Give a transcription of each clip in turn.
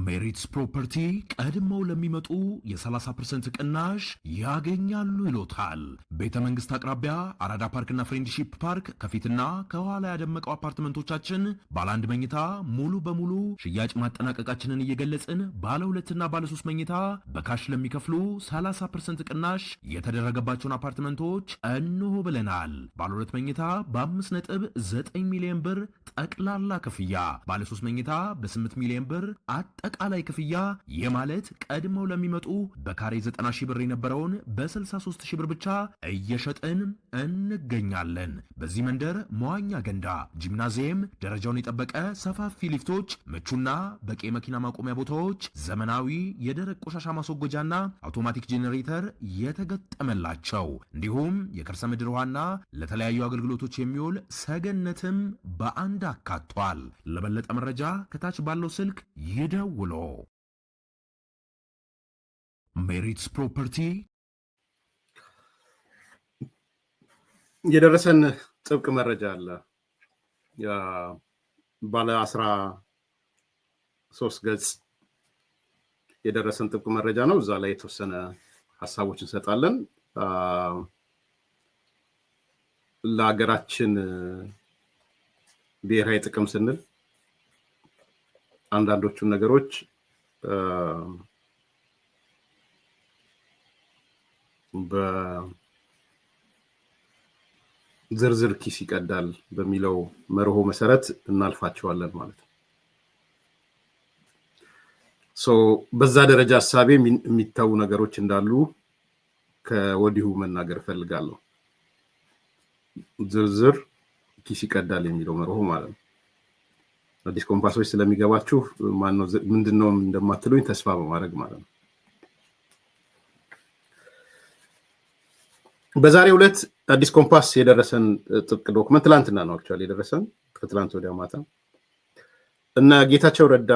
ሜሪትስ ፕሮፐርቲ ቀድመው ለሚመጡ የ30% ቅናሽ ያገኛሉ ይሎታል። ቤተ መንግስት አቅራቢያ አራዳ ፓርክና ፍሬንድሺፕ ፓርክ ከፊትና ከኋላ ያደመቀው አፓርትመንቶቻችን ባለ አንድ መኝታ ሙሉ በሙሉ ሽያጭ ማጠናቀቃችንን እየገለጽን ባለ ሁለትና ባለ 3 መኝታ በካሽ ለሚከፍሉ 30% ቅናሽ የተደረገባቸውን አፓርትመንቶች እንሆ ብለናል። ባለ 2 መኝታ በ5.9 ሚሊዮን ብር ጠቅላላ ክፍያ፣ ባለ 3 መኝታ በ8 ሚሊዮን ብር አጠቃላይ ክፍያ የማለት ቀድመው ለሚመጡ በካሬ 90 ሺህ ብር የነበረውን በ63 ሺህ ብር ብቻ እየሸጥን እንገኛለን። በዚህ መንደር መዋኛ ገንዳ፣ ጂምናዚየም፣ ደረጃውን የጠበቀ ሰፋፊ ሊፍቶች፣ ምቹና በቂ መኪና ማቆሚያ ቦታዎች፣ ዘመናዊ የደረቅ ቆሻሻ ማስወገጃና አውቶማቲክ ጄኔሬተር የተገጠመላቸው እንዲሁም የከርሰ ምድር ውሃና ለተለያዩ አገልግሎቶች የሚውል ሰገነትም በአንድ አካቷል። ለበለጠ መረጃ ከታች ባለው ስልክ ይደውሎ። ሜሪትስ ፕሮፐርቲ። የደረሰን ጥብቅ መረጃ አለ። ባለ 13 ገጽ የደረሰን ጥብቅ መረጃ ነው። እዛ ላይ የተወሰነ ሀሳቦች እንሰጣለን። ለሀገራችን ብሔራዊ ጥቅም ስንል አንዳንዶቹን ነገሮች በዝርዝር ኪስ ይቀዳል በሚለው መርሆ መሰረት እናልፋቸዋለን ማለት ነው። በዛ ደረጃ ሀሳቤ የሚታዩ ነገሮች እንዳሉ ከወዲሁ መናገር ፈልጋለሁ። ዝርዝር ኪስ ይቀዳል የሚለው መርሆ ማለት ነው። አዲስ ኮምፓሶች ስለሚገባችሁ ማነው ምንድነው እንደማትሉኝ ተስፋ በማድረግ ማለት ነው። በዛሬው ዕለት አዲስ ኮምፓስ የደረሰን ጥብቅ ዶክመንት ትላንትና ነው አክቹአሊ የደረሰን ከትላንት ወዲያ ማታ እና ጌታቸው ረዳ፣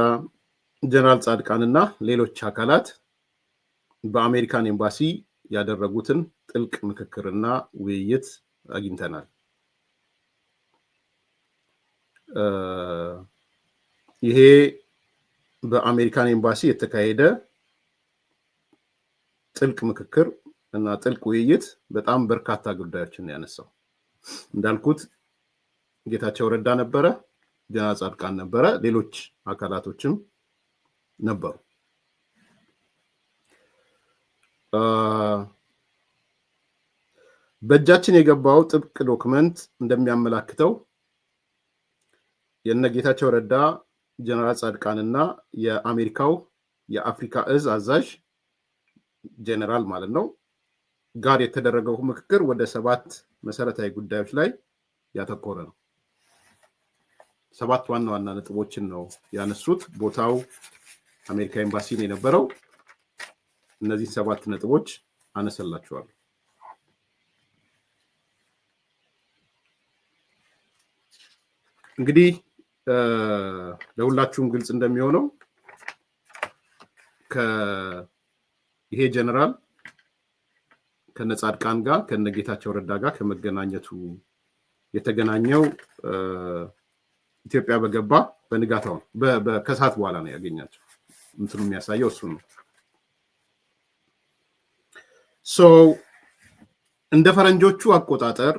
ጀነራል ጻድቃንና ሌሎች አካላት በአሜሪካን ኤምባሲ ያደረጉትን ጥልቅ ምክክርና ውይይት አግኝተናል። ይሄ በአሜሪካን ኤምባሲ የተካሄደ ጥልቅ ምክክር እና ጥልቅ ውይይት በጣም በርካታ ጉዳዮችን ያነሳው። እንዳልኩት ጌታቸው ረዳ ነበረ፣ ጀነራል ጻድቃን ነበረ፣ ሌሎች አካላቶችም ነበሩ። በእጃችን የገባው ጥብቅ ዶክመንት እንደሚያመላክተው የነ ጌታቸው ረዳ፣ ጀነራል ጻድቃንና የአሜሪካው የአፍሪካ እዝ አዛዥ ጀነራል ማለት ነው ጋር የተደረገው ምክክር ወደ 7 መሰረታዊ ጉዳዮች ላይ ያተኮረ ነው። 7 ዋና ዋና ነጥቦችን ነው ያነሱት። ቦታው አሜሪካ ኤምባሲ ነው የነበረው። እነዚህ 7 ነጥቦች አነሰላችኋለሁ። እንግዲህ ለሁላችሁም ግልጽ እንደሚሆነው ይሄ ጀነራል ከነጻድቃን ጋር ከነጌታቸው ረዳ ጋር ከመገናኘቱ የተገናኘው ኢትዮጵያ በገባ በንጋታው ከሰዓት በኋላ ነው ያገኛቸው። እንትኑ የሚያሳየው እሱ ነው። እንደ ፈረንጆቹ አቆጣጠር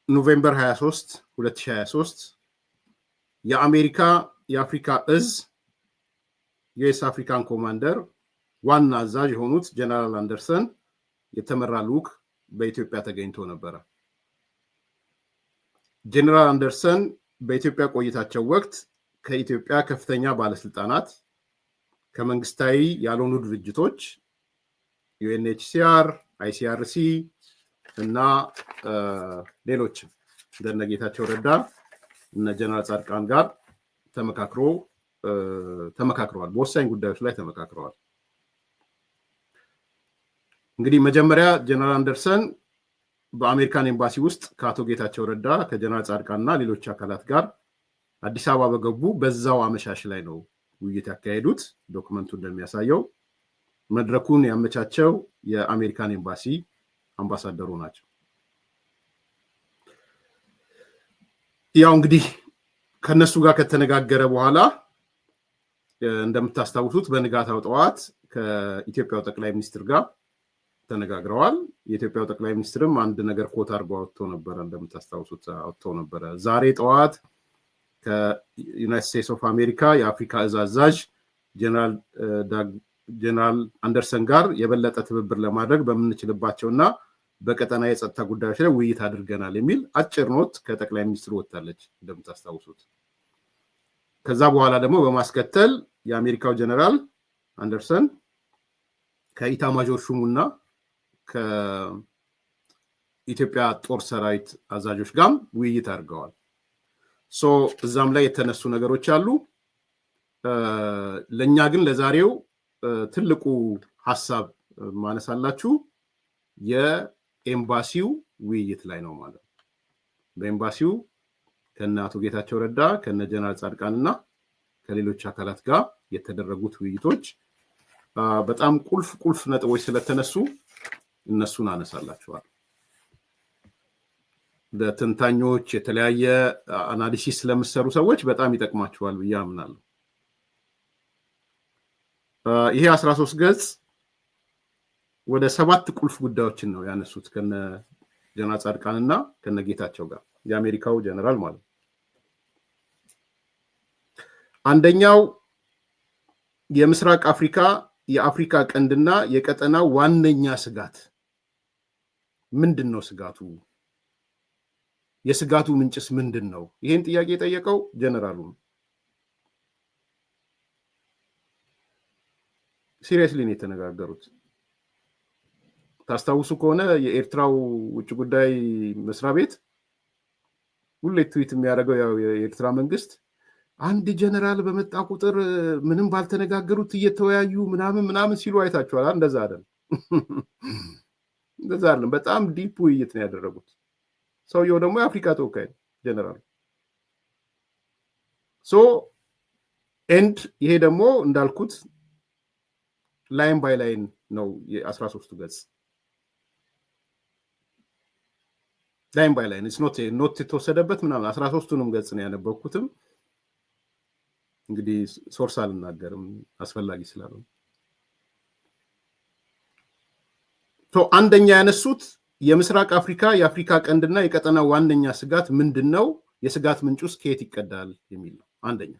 ኖቬምበር 23 2023 የአሜሪካ የአፍሪካ እዝ ዩኤስ አፍሪካን ኮማንደር ዋና አዛዥ የሆኑት ጀነራል አንደርሰን የተመራ ልዑክ በኢትዮጵያ ተገኝቶ ነበረ። ጀነራል አንደርሰን በኢትዮጵያ ቆይታቸው ወቅት ከኢትዮጵያ ከፍተኛ ባለስልጣናት፣ ከመንግስታዊ ያልሆኑ ድርጅቶች ዩኤንኤችሲአር፣ አይሲአርሲ እና ሌሎችም እንደነ ጌታቸው ረዳ እና ጀነራል ጻድቃን ጋር ተመካክረዋል። በወሳኝ ጉዳዮች ላይ ተመካክረዋል። እንግዲህ መጀመሪያ ጀነራል አንደርሰን በአሜሪካን ኤምባሲ ውስጥ ከአቶ ጌታቸው ረዳ ከጀነራል ጻድቃንና ሌሎች አካላት ጋር አዲስ አበባ በገቡ በዛው አመሻሽ ላይ ነው ውይይት ያካሄዱት። ዶክመንቱ እንደሚያሳየው መድረኩን ያመቻቸው የአሜሪካን ኤምባሲ አምባሳደሩ ናቸው። ያው እንግዲህ ከነሱ ጋር ከተነጋገረ በኋላ እንደምታስታውሱት በንጋታው ጠዋት ከኢትዮጵያው ጠቅላይ ሚኒስትር ጋር ተነጋግረዋል። የኢትዮጵያው ጠቅላይ ሚኒስትርም አንድ ነገር ኮት አድርጎ አወጥቶ ነበረ፣ እንደምታስታውሱት አወጥቶ ነበረ። ዛሬ ጠዋት ከዩናይትድ ስቴትስ ኦፍ አሜሪካ የአፍሪካ እዝ አዛዥ ጀነራል አንደርሰን ጋር የበለጠ ትብብር ለማድረግ በምንችልባቸውና በቀጠና የጸጥታ ጉዳዮች ላይ ውይይት አድርገናል የሚል አጭር ኖት ከጠቅላይ ሚኒስትሩ ወጥታለች እንደምታስታውሱት። ከዛ በኋላ ደግሞ በማስከተል የአሜሪካው ጀነራል አንደርሰን ከኢታማዦር ሹሙና ከኢትዮጵያ ጦር ሰራዊት አዛዦች ጋር ውይይት አድርገዋል። እዛም ላይ የተነሱ ነገሮች አሉ። ለእኛ ግን ለዛሬው ትልቁ ሀሳብ ማነሳላችሁ የኤምባሲው ውይይት ላይ ነው ማለት ነው። በኤምባሲው ከነ አቶ ጌታቸው ረዳ ከነ ጀነራል ጻድቃንና ከሌሎች አካላት ጋር የተደረጉት ውይይቶች በጣም ቁልፍ ነጥቦች ስለተነሱ እነሱን አነሳላችኋል። ለተንታኞች የተለያየ አናሊሲስ ስለምሰሩ ሰዎች በጣም ይጠቅማችኋል ብዬ አምናለሁ። ይሄ 13 ገጽ ወደ 7 ቁልፍ ጉዳዮችን ነው ያነሱት ከነ ጀነራል ጻድቃንና ከነ ጌታቸው ጋር የአሜሪካው ጀነራል ማለት። አንደኛው የምስራቅ አፍሪካ የአፍሪካ ቀንድና የቀጠናው ዋነኛ ስጋት ምንድን ነው? ስጋቱ የስጋቱ ምንጭስ ምንድን ነው? ይሄን ጥያቄ የጠየቀው ጀነራሉ ነው። ሲሪየስሊ ነው የተነጋገሩት። ታስታውሱ ከሆነ የኤርትራው ውጭ ጉዳይ መስሪያ ቤት ሁሌ ትዊት የሚያደርገው ያው የኤርትራ መንግስት አንድ ጀነራል በመጣ ቁጥር ምንም ባልተነጋገሩት እየተወያዩ ምናምን ሲሉ አይታችኋል። እንደዛ አይደለም፣ እንደዛ አይደለም። በጣም ዲፕ ውይይት ነው ያደረጉት። ሰውየው ደግሞ የአፍሪካ ተወካይ ጀነራል። ኤንድ ይሄ ደግሞ እንዳልኩት ላይን ባይ ላይን ነው የ13ቱ ገጽ ላይን ባይ ላይን ኖት የተወሰደበት ምናምን 13ቱንም ገጽ ነው ያነበብኩትም። እንግዲህ ሶርስ አልናገርም አስፈላጊ ስላልሆነ። አንደኛ ያነሱት የምስራቅ አፍሪካ የአፍሪካ ቀንድና የቀጠና ዋነኛ ስጋት ምንድን ነው? የስጋት ምንጩስ ከየት ይቀዳል የሚል ነው አንደኛ።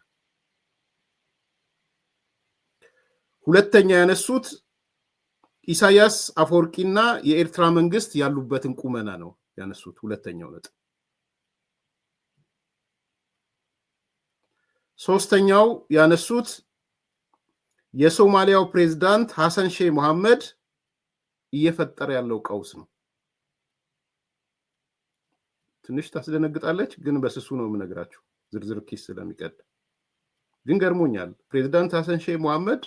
ሁለተኛ ያነሱት ኢሳያስ አፈወርቂና የኤርትራ መንግስት ያሉበትን ቁመና ነው ያነሱት ሁለተኛው ነጥብ። ሶስተኛው ያነሱት የሶማሊያው ፕሬዝዳንት ሐሰን ሼህ መሐመድ እየፈጠረ ያለው ቀውስ ነው። ትንሽ ታስደነግጣለች፣ ግን በስሱ ነው የምነግራችሁ ዝርዝር ኪስ ስለሚቀድ። ግን ገርሞኛል። ፕሬዝዳንት ሐሰን ሼህ መሐመድ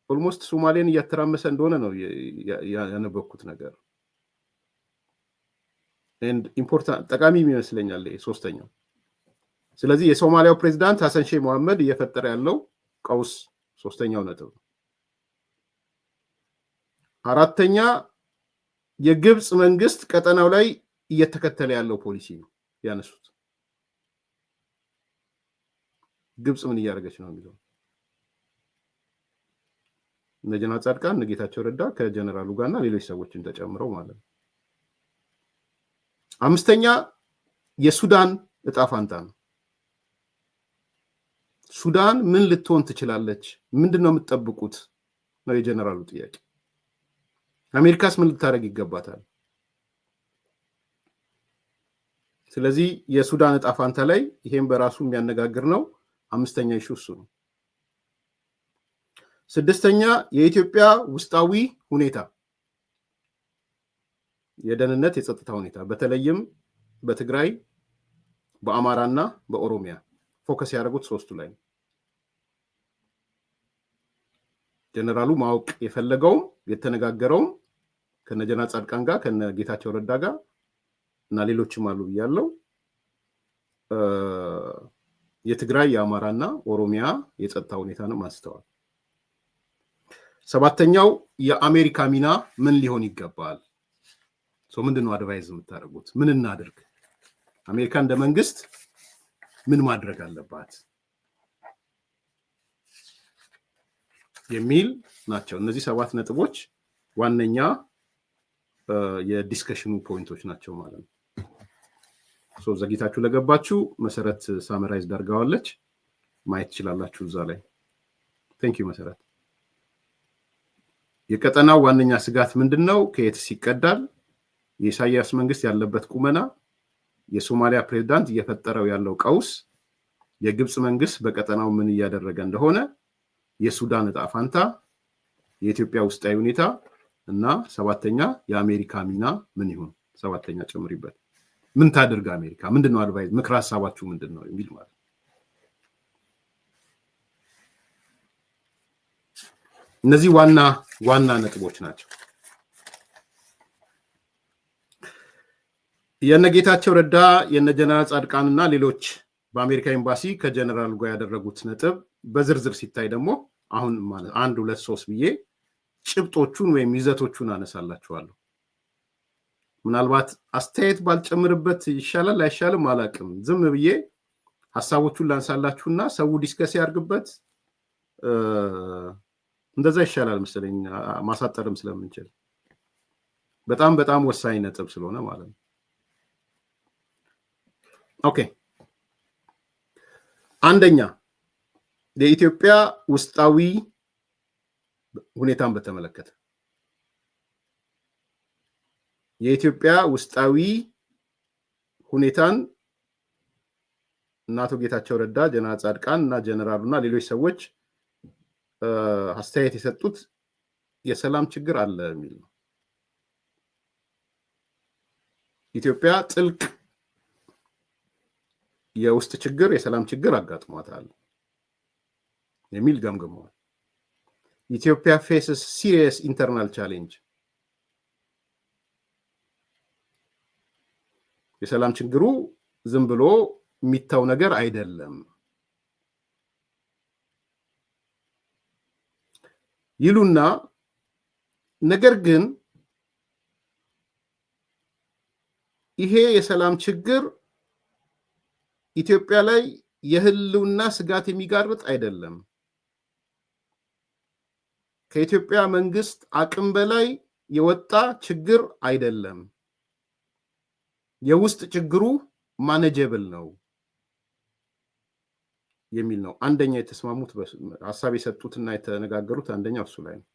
ኦልሞስት ሶማሌን እያተራመሰ እንደሆነ ነው ያነበብኩት ነገር። ኤንድ ኢምፖርታንት ጠቃሚ ይመስለኛል ሶስተኛው። ስለዚህ የሶማሊያው ፕሬዝዳንት ሐሰን ሼህ መሐመድ እየፈጠረ ያለው ቀውስ ሶስተኛው ነጥብ ነው። አራተኛ የግብፅ መንግስት ቀጠናው ላይ እየተከተለ ያለው ፖሊሲ ነው ያነሱት። ግብፅ ምን እያደረገች ነው የሚለው እነ ጀነራል ጻድቃን እነ ጌታቸው ረዳ ከጀነራሉ ጋርና ሌሎች ሰዎችን ተጨምረው ማለት ነው። አምስተኛ የሱዳን እጣ ፋንታ ነው። ሱዳን ምን ልትሆን ትችላለች? ምንድነው የምትጠብቁት ነው የጀነራሉ ጥያቄ። አሜሪካስ ምን ልታደርግ ይገባታል? ስለዚህ የሱዳን እጣ ፋንታ ላይ ይሄን በራሱ የሚያነጋግር ነው። አምስተኛ ኢሹ እሱ ነው። ስድስተኛ የኢትዮጵያ ውስጣዊ ሁኔታ፣ የደህንነት የጸጥታ ሁኔታ በተለይም በትግራይ በአማራና በኦሮሚያ ፎከስ ያደረጉት ሶስቱ ላይ ነው። ጀነራሉ ማወቅ የፈለገውም የተነጋገረውም ከነ ጀነራል ጻድቃን ጋር ከነ ጌታቸው ረዳ ጋር እና ሌሎችም አሉ ብያለው የትግራይ የአማራና ኦሮሚያ የጸጥታ ሁኔታንም አንስተዋል። ሰባተኛው የአሜሪካ ሚና ምን ሊሆን ይገባል? ምንድነው አድቫይዝ የምታደርጉት? ምን እናድርግ? አሜሪካ እንደ መንግስት ምን ማድረግ አለባት? የሚል ናቸው። እነዚህ 7 ነጥቦች ዋነኛ የዲስከሽኑ ፖይንቶች ናቸው ማለት ነው። ሶ ዘግይታችሁ ለገባችሁ መሰረት ሳመራይዝ ዳርጋዋለች ማየት ትችላላችሁ እዛ ላይ። ቴንክ ዩ መሰረት። የቀጠናው ዋነኛ ስጋት ምንድነው? ከየትስ ይቀዳል? የኢሳያስ መንግስት ያለበት ቁመና፣ የሶማሊያ ፕሬዝዳንት እየፈጠረው ያለው ቀውስ፣ የግብጽ መንግስት በቀጠናው ምን እያደረገ እንደሆነ፣ የሱዳን ዕጣ ፈንታ፣ የኢትዮጵያ ውስጣዊ ሁኔታ እና 7ኛ የአሜሪካ ሚና ምን ይሁን? 7ኛ ጨምሪበት። ምን ታደርግ አሜሪካ? ምንድነው አድቫይስ ምክር ሐሳባችሁ ምንድነው የሚል ማለት ነው። እነዚህ ዋና ነጥቦች ናቸው። የነጌታቸው ረዳ የነጀነራል ጻድቃንና ሌሎች በአሜሪካ ኤምባሲ ከጀነራል ጋር ያደረጉት ነጥብ በዝርዝር ሲታይ ደግሞ አሁን ማለት 1 2 3 ብዬ ጭብጦቹን ወይም ይዘቶቹን አነሳላችኋለሁ። ምናልባት አስተያየት ባልጨምርበት ይሻላል አይሻልም አላቅም። ዝም ብዬ ሐሳቦቹን ላንሳላችሁና ሰው ዲስከስ ያርግበት። እንደዛ ይሻላል መሰለኝ ማሳጠርም ስለምንችል በጣም ወሳኝ ነጥብ ስለሆነ ማለት ነው። ኦኬ፣ አንደኛ የኢትዮጵያ ውስጣዊ ሁኔታን በተመለከተ የኢትዮጵያ ውስጣዊ ሁኔታን አቶ ጌታቸው ረዳ፣ ጀነራል ጻድቃን እና ጀነራሉና ሌሎች ሰዎች አስተያየት የሰጡት የሰላም ችግር አለ የሚል ነው። ኢትዮጵያ ጥልቅ የውስጥ ችግር የሰላም ችግር አጋጥሟታል የሚል ገምግመዋል። ኢትዮጵያ ፌስስ ሲሪየስ ኢንተርናል ቻሌንጅ፣ የሰላም ችግሩ ዝም ብሎ የሚታው ነገር አይደለም ይሉና ነገር ግን ይሄ የሰላም ችግር ኢትዮጵያ ላይ የህልውና ስጋት የሚጋርጥ አይደለም፣ ከኢትዮጵያ መንግስት አቅም በላይ የወጣ ችግር አይደለም፣ የውስጥ ችግሩ ማኔጀብል ነው የሚል ነው። አንደኛ የተስማሙት ሐሳብ የሰጡትና የተነጋገሩት አንደኛው እሱ ላይ ነው።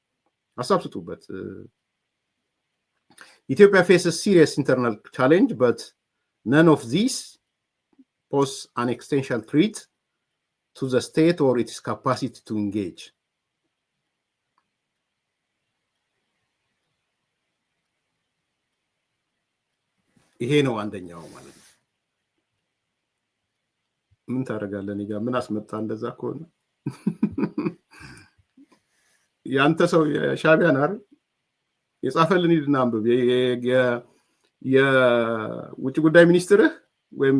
ሐሳብ ስጡበት። ኢትዮጵያ faces serious internal challenge but none of these pose an existential threat to the state or its capacity to engage. ይሄ ነው አንደኛው ማለት ነው። ምን ታደርጋለህ? እኔ ጋር ምን አስመጣ? እንደዛ ከሆነ ያንተ ሰው ሻቢያን አይደል የጻፈልን ሂድና አንብብ። የውጭ ጉዳይ ሚኒስትርህ ወይም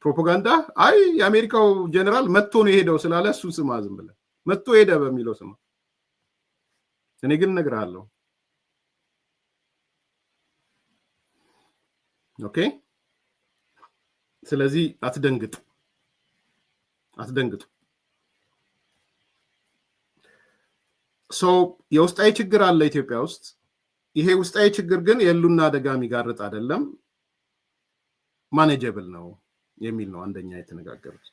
ፕሮፓጋንዳ አይ የአሜሪካው ጀነራል መጥቶ ነው የሄደው ስላለ እሱን ስማ፣ ዝም ብለህ መጥቶ ሄደ በሚለው ስማ። እኔ ግን እነግርሃለሁ። ኦኬ፣ ስለዚህ አትደንግጡ። የውስጣዊ ችግር አለ ኢትዮጵያ ውስጥ። ይሄ ውስጣዊ ችግር ግን የህልውና አደጋ የሚጋርጥ አይደለም፣ ማኔጀብል ነው የሚል ነው አንደኛ የተነጋገሩት።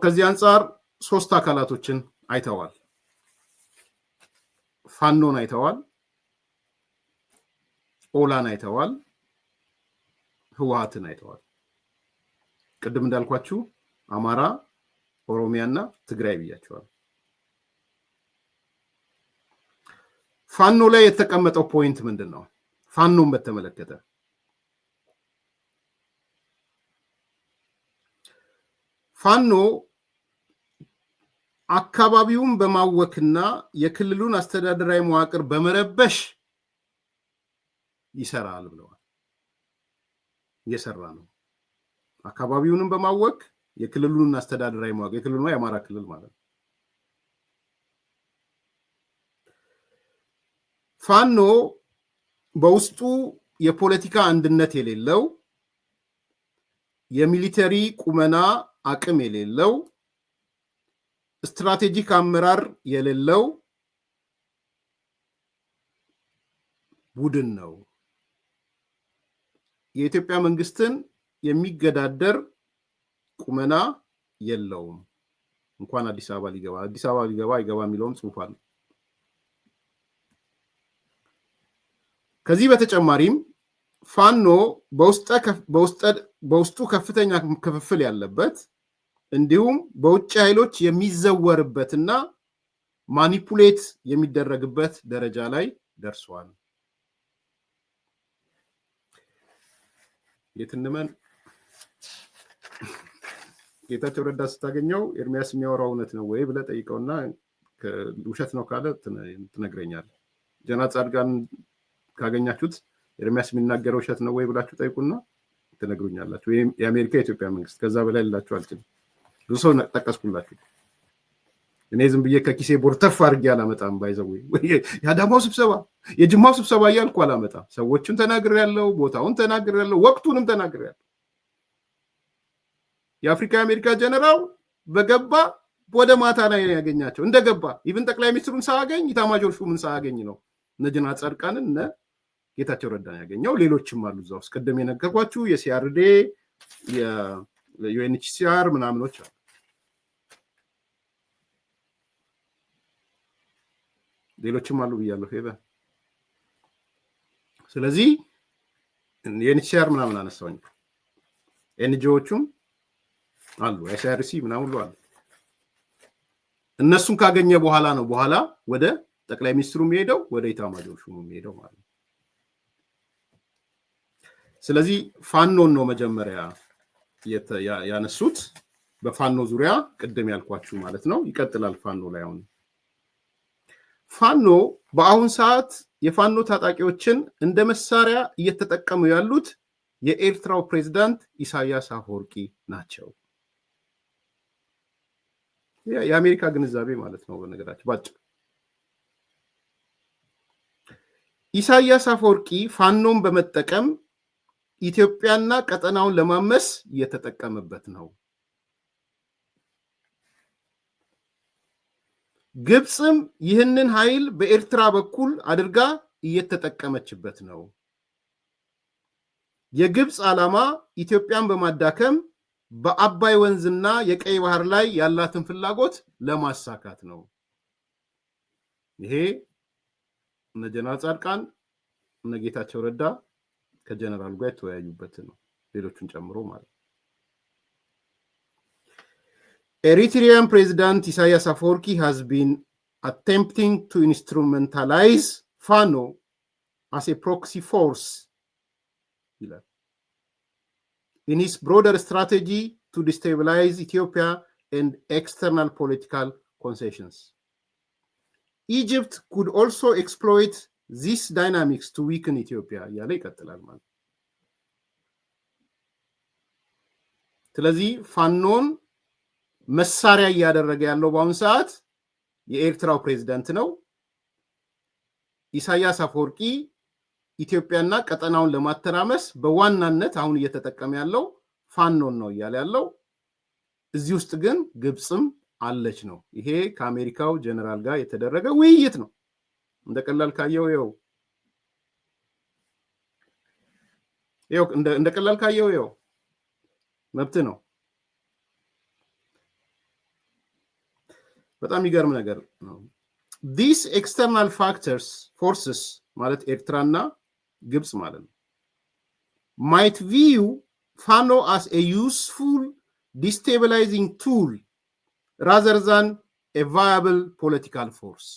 ከዚህ አንጻር 3 አካላቶችን አይተዋል። ፋኖን አይተዋል፣ ኦላን አይተዋል፣ ህወሓትን አይተዋል። ቅድም እንዳልኳችሁ አማራ፣ ኦሮሚያና ትግራይ ብያቸዋል። ፋኖ ላይ የተቀመጠው ፖይንት ምንድን ነው? ፋኖን በተመለከተ ፋኖ አካባቢውን በማወክና የክልሉን አስተዳደራዊ መዋቅር በመረበሽ ይሰራል ብለዋል። እየሰራ ነው። አካባቢውንም በማወክ የክልሉን አስተዳደራዊ መዋቅር፣ የክልሉ የአማራ ክልል ማለት ነው። ፋኖ በውስጡ የፖለቲካ አንድነት የሌለው፣ የሚሊተሪ ቁመና አቅም የሌለው፣ ስትራቴጂክ አመራር የሌለው ቡድን ነው። የኢትዮጵያ መንግስትን የሚገዳደር ቁመና የለውም። እንኳን አዲስ አበባ ሊገባ አይገባ የሚለውም ጽሑፍ አለ። ከዚህ በተጨማሪም ፋኖ በውስጡ ከፍተኛ ክፍፍል ያለበት እንዲሁም በውጭ ኃይሎች የሚዘወርበትና ማኒፑሌት የሚደረግበት ደረጃ ላይ ደርሷል። የትንመን ጌታቸው ረዳ ስታገኘው ኤርሚያስ የሚያወራው እውነት ነው ወይ ብለህ ጠይቀውና ውሸት ነው ካለ ትነግረኛለህ። ጀነራል ጻድቃን ካገኛችሁት ኤርሚያስ የሚናገረው ውሸት ነው ወይ ብላችሁ ጠይቁና ትነግሩኛላችሁ። ወይም የአሜሪካ የኢትዮጵያ መንግስት፣ ከዛ በላይ ልላችሁ አልችልም። ብዙ ሰው ጠቀስኩላችሁ። እኔ ዝም ብዬ ከኪሴ ቦርተፍ አድርጌ አላመጣም። ባይዘው የአዳማው ስብሰባ የጅማው ስብሰባ እያልኩ አላመጣም። ሰዎችን ተናግሬያለሁ፣ ቦታውን ተናግሬያለሁ፣ ወቅቱንም ተናግሬያለሁ። የአፍሪካ የአሜሪካ ጀነራል በገባ ወደ ማታ ላይ ያገኛቸው እንደገባ ኢቭን ጠቅላይ ሚኒስትሩን ሳያገኝ ኢታማጆር ሹምን ሳያገኝ ነው እነ ጀነራል ጻድቃንን እነ ጌታቸው ረዳን ያገኘው። ሌሎችም አሉ እዛ ውስጥ ቅድም የነገርኳችሁ የሲአርዴ የዩኤንኤችሲአር ምናምኖች አሉ። ሌሎችም አሉ ብያለሁ ፌበ። ስለዚህ የዩኤንኤችሲአር ምናምን አነሳውኝ። ኤንጂኦዎቹም አሉ ኤስአርሲ ምናምን ሁሉ አሉ። እነሱን ካገኘ በኋላ ነው በኋላ ወደ ጠቅላይ ሚኒስትሩ የሚሄደው ወደ ኢታማጆር ሹሙ የሚሄደው ማለት ነው። ስለዚህ ፋኖን ነው መጀመሪያ ያነሱት። በፋኖ ዙሪያ ቅድም ያልኳችሁ ማለት ነው። ይቀጥላል ፋኖ ላይ። አሁን ፋኖ በአሁን ሰዓት የፋኖ ታጣቂዎችን እንደ መሳሪያ እየተጠቀሙ ያሉት የኤርትራው ፕሬዝዳንት ኢሳያስ አፈወርቂ ናቸው። የአሜሪካ ግንዛቤ ማለት ነው። በነገራችን ባጭሩ ኢሳያስ አፈወርቂ ፋኖን በመጠቀም ኢትዮጵያና ቀጠናውን ለማመስ እየተጠቀመበት ነው። ግብፅም ይህንን ኃይል በኤርትራ በኩል አድርጋ እየተጠቀመችበት ነው። የግብፅ ዓላማ ኢትዮጵያን በማዳከም በአባይ ወንዝና የቀይ ባህር ላይ ያላትን ፍላጎት ለማሳካት ነው። ይሄ እነ ጀነራል ጻድቃን እነ ጌታቸው ረዳ ከጀነራሉ ጋር የተወያዩበት ነው፣ ሌሎቹን ጨምሮ ማለት ነው። Eritrean President Isaias Afwerki has been attempting to instrumentalize FANO as a proxy force in his broader strategy to destabilize Ethiopia and external political concessions. Egypt could also exploit these dynamics to weaken Ethiopia. ያለ ይቀጥላል ማለት። ስለዚህ ፋኖን መሳሪያ እያደረገ ያለው በአሁኑ ሰዓት የኤርትራው ፕሬዝዳንት ነው። ኢሳያስ አፈወርቂ ኢትዮጵያና ቀጠናውን ለማተራመስ በዋናነት አሁን እየተጠቀመ ያለው ፋኖን ነው እያለ ያለው። እዚህ ውስጥ ግን ግብፅም አለች ነው። ይሄ ከአሜሪካው ጀነራል ጋር የተደረገ ውይይት ነው። እንደቀላል ካየው እንደቀላል ካየው መብት ነው። በጣም የሚገርም ነገር ነው። these external forces ማለት ኤርትራና ግብፅ ማለት ነው might view FANO as a useful destabilizing tool rather than a viable political force.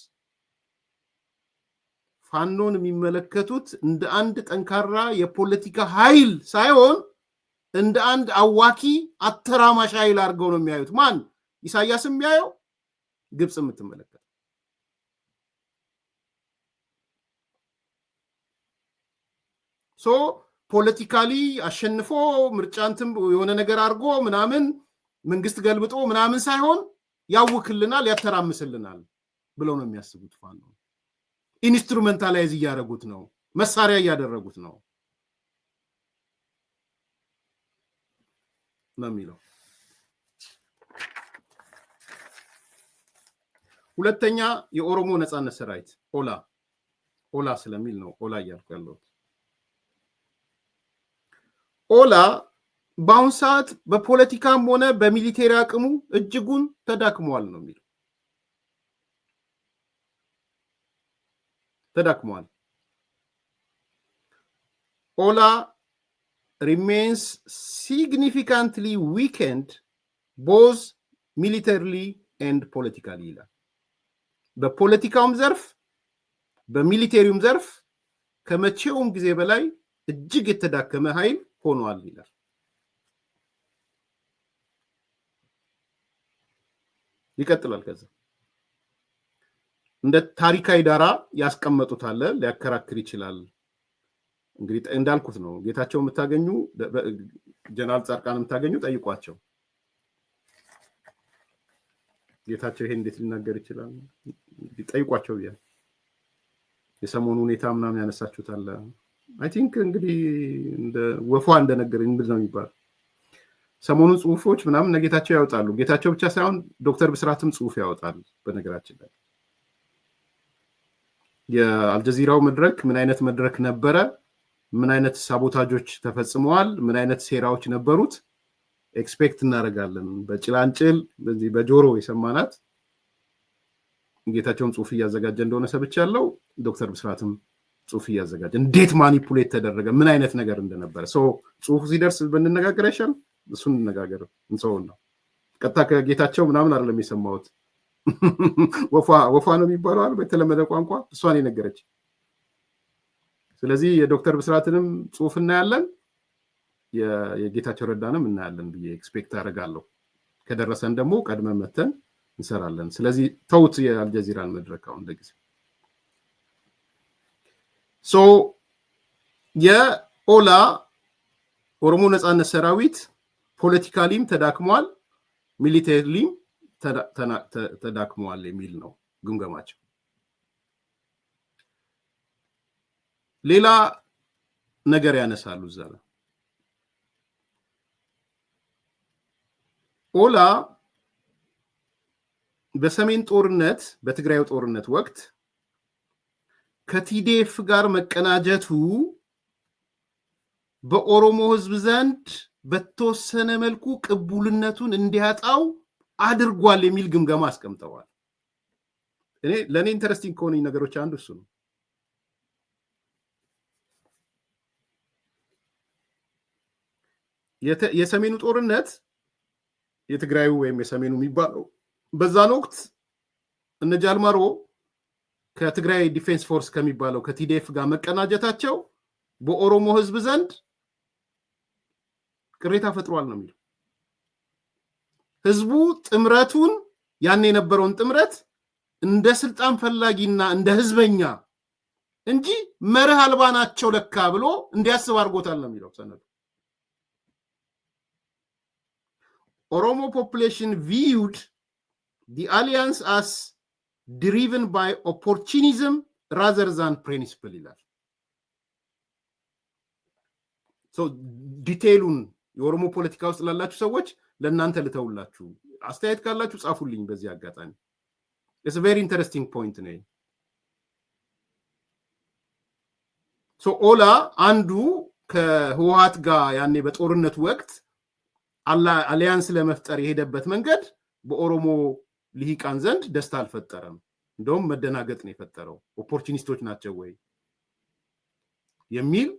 ፋኖን የሚመለከቱት እንደ አንድ ጠንካራ የፖለቲካ ኃይል ሳይሆን እንደ አንድ አዋኪ አተራማሽ ኃይል አድርገው ነው የሚያዩት። ማን? ኢሳያስ የሚያየው፣ ግብፅ የምትመለከት። ሶ ፖለቲካሊ አሸንፎ ምርጫንትም የሆነ ነገር አድርጎ ምናምን መንግስት ገልብጦ ምናምን ሳይሆን ያውክልናል፣ ያተራምስልናል ብለው ነው የሚያስቡት። ፋኖ ኢንስትሩሜንታላይዝ እያደረጉት ነው፣ መሳሪያ እያደረጉት ነው ነው የሚለው። ሁለተኛ የኦሮሞ ነጻነት ሰራዊት ኦላ ስለሚል ነው ኦላ እያልኩ ያለሁት። ኦላ በአሁን ሰዓት በፖለቲካም ሆነ በሚሊቴሪ አቅሙ እጅጉን ተዳክሟል ነው የሚለው። ተዳክሟል። ኦላ remains significantly weakened both militarily and politically ይላል። በፖለቲካውም ዘርፍ በሚሊቴሪውም ዘርፍ ከመቼውም ጊዜ በላይ እጅግ የተዳከመ ኃይል ሆኗል ይላል። ይቀጥላል። ከዛ እንደ ታሪካዊ ዳራ ያስቀመጡታል። ሊያከራክር ይችላል። እንግዲህ እንዳልኩት ነው። ጌታቸው የምታገኙ ጀነራል ጻድቃን የምታገኙ ጠይቋቸው። ጌታቸው ይሄን እንዴት ሊናገር ይችላል? ጠይቋቸው ብያለሁ። የሰሞኑ ሁኔታ ምናምን ያነሳችሁት አለ። አይ ቲንክ እንግዲህ እንደ ወፏ እንደነገረኝ ምንድን ነው የሚባለው ሰሞኑን ጽሁፎች ምናምን ነጌታቸው ያወጣሉ። ጌታቸው ብቻ ሳይሆን ዶክተር ብስራትም ጽሁፍ ያወጣሉ። በነገራችን ላይ የአልጀዚራው መድረክ ምን አይነት መድረክ ነበረ፣ ምን አይነት ሳቦታጆች ተፈጽመዋል፣ ምን አይነት ሴራዎች ነበሩት ኤክስፔክት እናደርጋለን። በጭላንጭል በዚህ በጆሮ የሰማናት ጌታቸውን ጽሁፍ እያዘጋጀ እንደሆነ ሰብቻለሁ። ዶክተር ብስራትም ጽሁፍ እያዘጋጀ እንዴት ማኒፑሌት ተደረገ ምን አይነት ነገር እንደነበረ ጽሁፉ ሲደርስ ብንነጋገር አይሻልም? እሱን እንነጋገር እንሰውን ነው። ቀጥታ ከጌታቸው ምናምን አይደለም የሰማሁት። ወፏ ነው የሚባለው አይደል በተለመደ ቋንቋ፣ እሷን የነገረች። ስለዚህ የዶክተር ብስራትንም ጽሁፍ እናያለን፣ የጌታቸው ረዳንም እናያለን ብዬ ኤክስፔክት አደርጋለሁ። ከደረሰን ደግሞ ቀድመን መተን እንሰራለን። ስለዚህ ተውት የአልጀዚራን መድረክ አሁን ለጊዜው። የኦላ ኦሮሞ ነጻነት ሰራዊት ፖለቲካሊም ተዳክሟል፣ ሚሊቴሪሊም ተዳክሟል የሚል ነው ግምገማቸው። ሌላ ነገር ያነሳሉ እዛ ላይ ኦላ በሰሜን ጦርነት በትግራይ ጦርነት ወቅት ከቲዲኤፍ ጋር መቀናጀቱ በኦሮሞ ህዝብ ዘንድ በተወሰነ መልኩ ቅቡልነቱን እንዲያጣው አድርጓል የሚል ግምገማ አስቀምጠዋል። ለእኔ ኢንተረስቲንግ ከሆነኝ ነገሮች አንዱ እሱ ነው። የሰሜኑ ጦርነት የትግራዩ ወይም የሰሜኑ የሚባለው በዛን ወቅት እነ ጃልማሮ ከትግራይ ዲፌንስ ፎርስ ከሚባለው ከቲዲኤፍ ጋር መቀናጀታቸው በኦሮሞ ህዝብ ዘንድ ቅሬታ ፈጥሯል ነው የሚለው። ህዝቡ ጥምረቱን ያን የነበረውን ጥምረት እንደ ስልጣን ፈላጊና እንደ ህዝበኛ እንጂ መርህ አልባ ናቸው ለካ ብሎ እንዲያስብ አድርጎታል ነው የሚለው ሰነዱ። Oromo population viewed the alliance as driven by opportunism rather than principle ይላል። ዲቴይሉን የኦሮሞ ፖለቲካ ውስጥ ላላችሁ ሰዎች ለእናንተ ልተውላችሁ፣ አስተያየት ካላችሁ ጻፉልኝ በዚህ አጋጣሚ። it's a very interesting point ነው። ኦላ አንዱ ከህወሓት ጋር ያኔ በጦርነት ወቅት አሊያንስ ለመፍጠር የሄደበት መንገድ በኦሮሞ ልሂቃን ዘንድ ደስታ አልፈጠረም። እንደውም መደናገጥ ነው የፈጠረው። ኦፖርቹኒስቶች ናቸው ወይ የሚል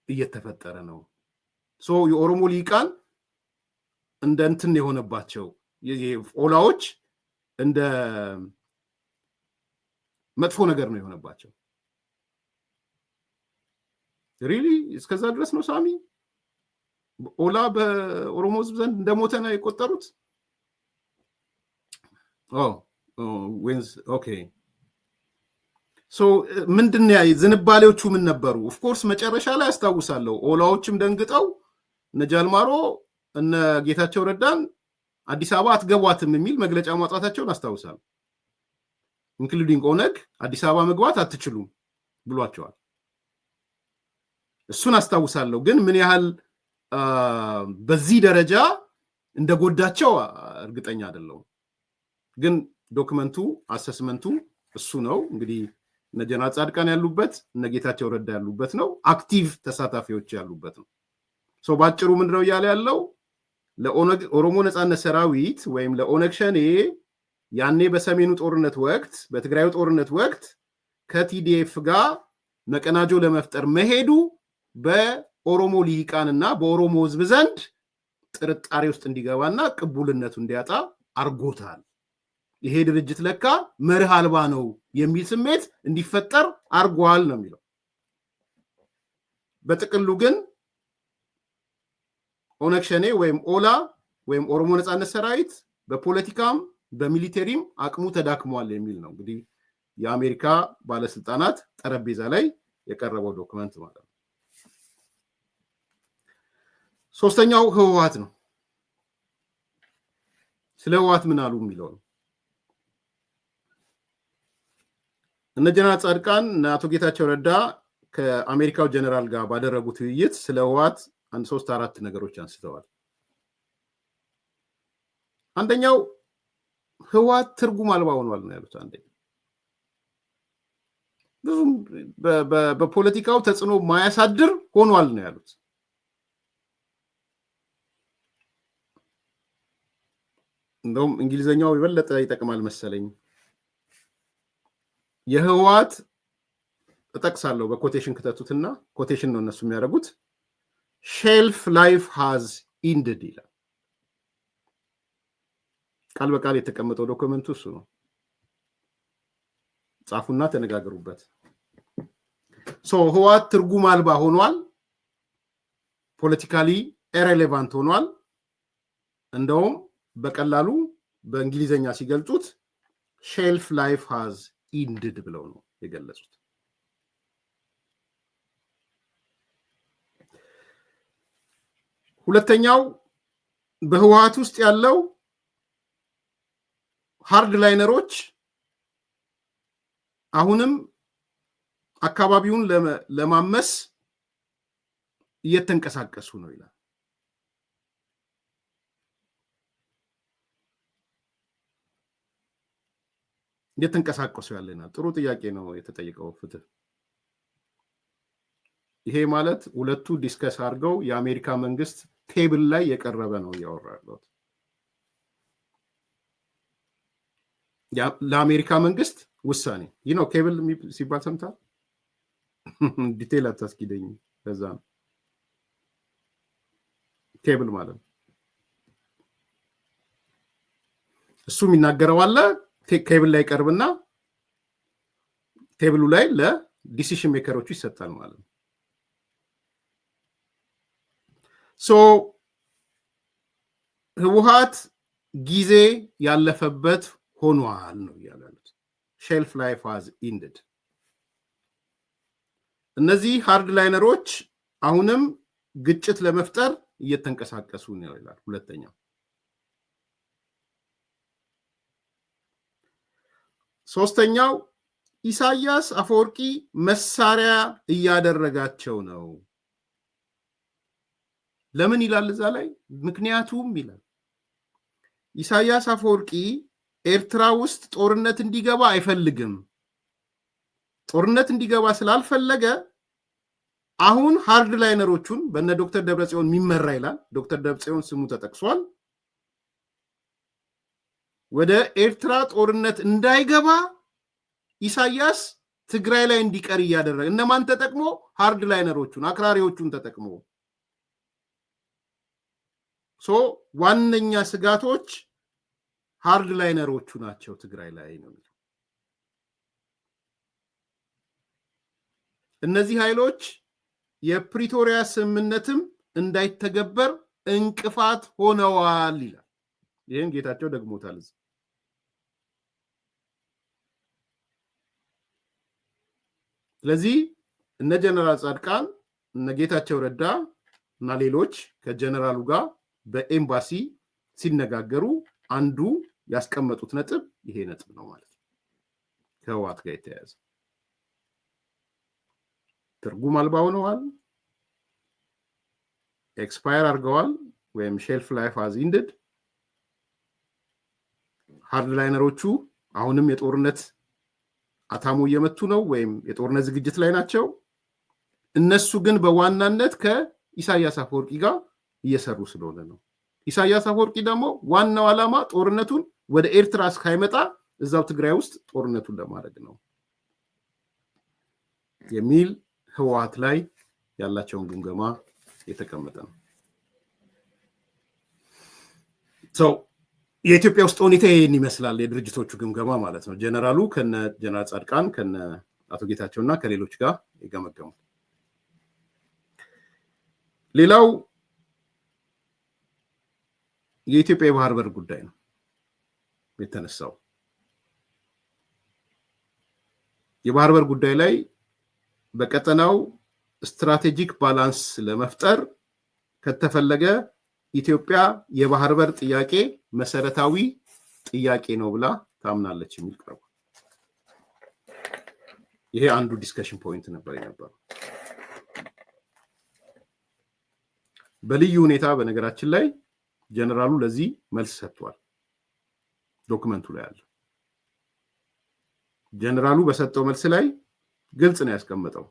እየተፈጠረ ነው። የኦሮሞ ልሂቃን እንደ እንትን የሆነባቸው ኦላዎች እንደ መጥፎ ነገር ነው የሆነባቸው። ሪሊ እስከዛ ድረስ ነው ሳሚ ኦላ በኦሮሞ ህዝብ ዘንድ እንደሞተ ነው የቆጠሩት። ኦኬ ምንድን ነው ዝንባሌዎቹ ምን ነበሩ? ኦፍኮርስ መጨረሻ ላይ አስታውሳለሁ ኦላዎችም ደንግጠው እነ ጃልማሮ እነ ጌታቸው ረዳን አዲስ አበባ አትገቧትም የሚል መግለጫ ማውጣታቸውን አስታውሳለሁ። ኢንክሉዲንግ ኦነግ አዲስ አበባ መግባት አትችሉም ብሏቸዋል። እሱን አስታውሳለሁ። ግን ምን ያህል በዚህ ደረጃ እንደጎዳቸው እርግጠኛ አይደለሁም። ግን ዶክመንቱ አሰስመንቱ እሱ ነው። እንግዲህ እነ ጀነራል ጻድቃን ያሉበት እነ ጌታቸው ረዳ ያሉበት ነው። አክቲቭ ተሳታፊዎች ያሉበት ነው። ሶ ባጭሩ ምንድነው እያለ ያለው ለኦሮሞ ነጻነት ሰራዊት ወይም ለኦነግ ሸኔ ያኔ በሰሜኑ ጦርነት ወቅት በትግራዩ ጦርነት ወቅት ከቲዲኤፍ ጋር መቀናጆ ለመፍጠር መሄዱ በኦሮሞ ልሂቃንና በኦሮሞ ህዝብ ዘንድ ጥርጣሬ ውስጥ እንዲገባና ቅቡልነቱ እንዲያጣ አርጎታል። ይሄ ድርጅት ለካ መርህ አልባ ነው የሚል ስሜት እንዲፈጠር አርጓል ነው የሚለው። በጥቅሉ ግን ኦነግ ሸኔ ወይም ኦላ ወይም ኦሮሞ ነጻነት ሰራዊት በፖለቲካም በሚሊቴሪም አቅሙ ተዳክሟል የሚል ነው እንግዲህ የአሜሪካ ባለስልጣናት ጠረጴዛ ላይ የቀረበው ዶክመንት ማለት ነው። ሶስተኛው ህወሓት ነው። ስለ ህወሓት ምን አሉ የሚለው ነው። እነ ጀነራል ጻድቃን እና አቶ ጌታቸው ረዳ ከአሜሪካው ጀነራል ጋር ባደረጉት ውይይት ስለ ህወሓት 3-4 ነገሮች አንስተዋል። አንደኛው ህወሓት ትርጉም አልባ ሆኗል ነው ያሉት። አንደኛው ብዙም በፖለቲካው ተጽዕኖ ማያሳድር ሆኗል ነው ያሉት። እንደውም እንግሊዘኛው የበለጠ ይጠቅማል መሰለኝ። የህወሓት እጠቅሳለሁ በኮቴሽን ከተቱትና ኮቴሽን ነው እነሱ የሚያደርጉት ሼልፍ ላይፍ ሃዝ ኢንድድ ይላል። ቃል በቃል የተቀመጠው ዶክመንቱ እሱ ነው። ጻፉና ተነጋገሩበት። ህወሓት ትርጉም አልባ ሆኗል፣ ፖለቲካሊ ኢሬሌቫንት ሆኗል። እንደውም በቀላሉ በእንግሊዘኛ ሲገልጹት ሼልፍ ላይፍ ሃዝ ኢንድድ ብለው ነው የገለጹት። ሁለተኛው በህወሓት ውስጥ ያለው ሃርድ ላይነሮች አሁንም አካባቢውን ለማመስ እየተንቀሳቀሱ ነው ይላል። እየተንቀሳቀሱ ያለና ጥሩ ጥያቄ ነው የተጠየቀው ፍትህ። ይሄ ማለት ሁለቱ ዲስከስ አድርገው የአሜሪካ መንግስት ቴብል ላይ የቀረበ ነው ያወራለው። ለአሜሪካ መንግስት ውሳኔ ይህ ነው። ኬብል ሲባል ሰምታል? ዲቴል አታስኪደኝ። ለዛ ነው ኬብል ማለት እሱ የሚናገረው አለ። ኬብል ላይ ቀርብና ቴብሉ ላይ ለዲሲሽን ሜከሮቹ ይሰጣል ማለት ነው። ህወሓት ጊዜ ያለፈበት ሆኗል ነው ያሉት። ሼልፍ ላይፍ ሃዝ ኢንድድ። እነዚህ ሃርድ ላይነሮች አሁንም ግጭት ለመፍጠር እየተንቀሳቀሱ ነው ይላል። ሁለተኛው ሶስተኛው ኢሳያስ አፈወርቂ መሳሪያ እያደረጋቸው ነው። ለምን ይላል እዛ ላይ? ምክንያቱም ይላል ኢሳያስ አፈወርቂ ኤርትራ ውስጥ ጦርነት እንዲገባ አይፈልግም። ጦርነት እንዲገባ ስላልፈለገ አሁን ሃርድ ላይነሮቹን በእነ ዶክተር ደብረጽዮን የሚመራ ይላል። ዶክተር ደብረጽዮን ስሙ ተጠቅሷል። ወደ ኤርትራ ጦርነት እንዳይገባ ኢሳያስ ትግራይ ላይ እንዲቀር እያደረገ እነማን ተጠቅሞ? ሃርድ ላይነሮቹን አክራሪዎቹን ተጠቅሞ። ዋነኛ ስጋቶች ሃርድ ላይነሮቹ ናቸው ትግራይ ላይ ነው። እነዚህ ኃይሎች የፕሪቶሪያ ስምምነትም እንዳይተገበር እንቅፋት ሆነዋል ይላል። ይህን ጌታቸው ደግሞታል። ስለዚህ እነ ጀነራል ጻድቃን እነ ጌታቸው ረዳ እና ሌሎች ከጀነራሉ ጋር በኤምባሲ ሲነጋገሩ አንዱ ያስቀመጡት ነጥብ ይሄ ነጥብ ነው ማለት ነው። ከህወሓት ጋር የተያያዘ ትርጉም አልባ ሆነዋል፣ ኤክስፓየር አድርገዋል ወይም ሼልፍ ላይፍ ሃዝ ኢንድድ። ሃርድ ላይነሮቹ አሁንም የጦርነት አታሞ እየመቱ ነው ወይም የጦርነት ዝግጅት ላይ ናቸው። እነሱ ግን በዋናነት ከኢሳያስ አፈወርቂ ጋር እየሰሩ ስለሆነ ነው። ኢሳያስ አፈወርቂ ደግሞ ዋናው ዓላማ ጦርነቱን ወደ ኤርትራ እስካይመጣ እዛው ትግራይ ውስጥ ጦርነቱን ለማድረግ ነው የሚል ህወሓት ላይ ያላቸውን ግምገማ የተቀመጠ ነው። የኢትዮጵያ ውስጥ ሁኔታ ይህን ይመስላል፣ የድርጅቶቹ ግምገማ ማለት ነው። ጀነራሉ ከነ ጀነራል ጻድቃን ከነ አቶ ጌታቸውና ከሌሎች ጋር የገመገሙት። ሌላው የኢትዮጵያ የባህር በር ጉዳይ ነው የተነሳው። የባህር በር ጉዳይ ላይ በቀጠናው ስትራቴጂክ ባላንስ ለመፍጠር ከተፈለገ ኢትዮጵያ የባህር በር ጥያቄ መሰረታዊ ጥያቄ ነው ብላ ታምናለች የሚል ቀርቧል። ይሄ አንዱ ዲስከሽን ፖይንት ነበር የነበረው። በልዩ ሁኔታ በነገራችን ላይ ጀነራሉ ለዚህ መልስ ሰጥቷል። ዶክመንቱ ላይ አለ። ጀነራሉ በሰጠው መልስ ላይ ግልጽ ነው ያስቀመጠው።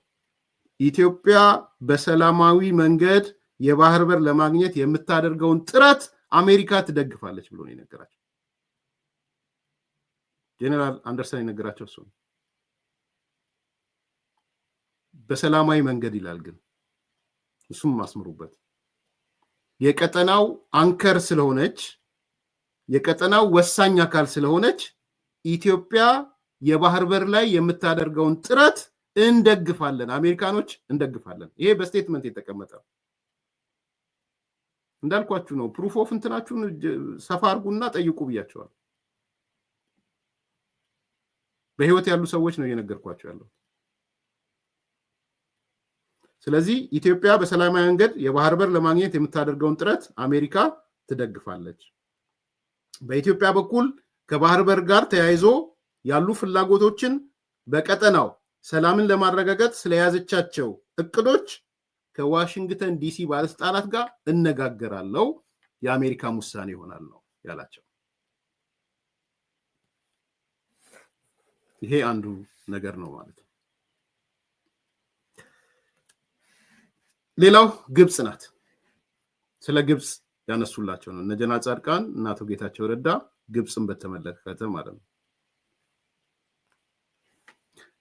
ኢትዮጵያ በሰላማዊ መንገድ የባህር በር ለማግኘት የምታደርገውን ጥረት አሜሪካ ትደግፋለች ብሎ ነው የነገራቸው። ጀነራል አንደርሰን የነገራቸው እሱ ነው። በሰላማዊ መንገድ ይላል፣ ግን እሱም ማስምሩበት የቀጠናው አንከር ስለሆነች፣ የቀጠናው ወሳኝ አካል ስለሆነች ኢትዮጵያ የባህር በር ላይ የምታደርገውን ጥረት እንደግፋለን፣ አሜሪካኖች እንደግፋለን። ይሄ በስቴትመንት የተቀመጠ እንዳልኳችሁ ነው። ፕሩፍ ኦፍ እንትናችሁን ሰፋ አድርጉና ጠይቁ ብያቸዋል። በህይወት ያሉ ሰዎች ነው እየነገርኳቸው ያለው። ስለዚህ ኢትዮጵያ በሰላማዊ መንገድ የባህር በር ለማግኘት የምታደርገውን ጥረት አሜሪካ ትደግፋለች። በኢትዮጵያ በኩል ከባህር በር ጋር ተያይዞ ያሉ ፍላጎቶችን በቀጠናው ሰላምን ለማረጋገጥ ስለያዘቻቸው እቅዶች ከዋሽንግተን ዲሲ ባለስልጣናት ጋር እነጋገራለሁ፣ የአሜሪካም ውሳኔ ይሆናል ነው ያላቸው። ይሄ አንዱ ነገር ነው ማለት ነው። ሌላው ግብጽ ናት። ስለ ግብጽ ያነሱላቸው ነው እነ ጀነራል ጻድቃን እና አቶ ጌታቸው ረዳ ግብጽን በተመለከተ ማለት ነው።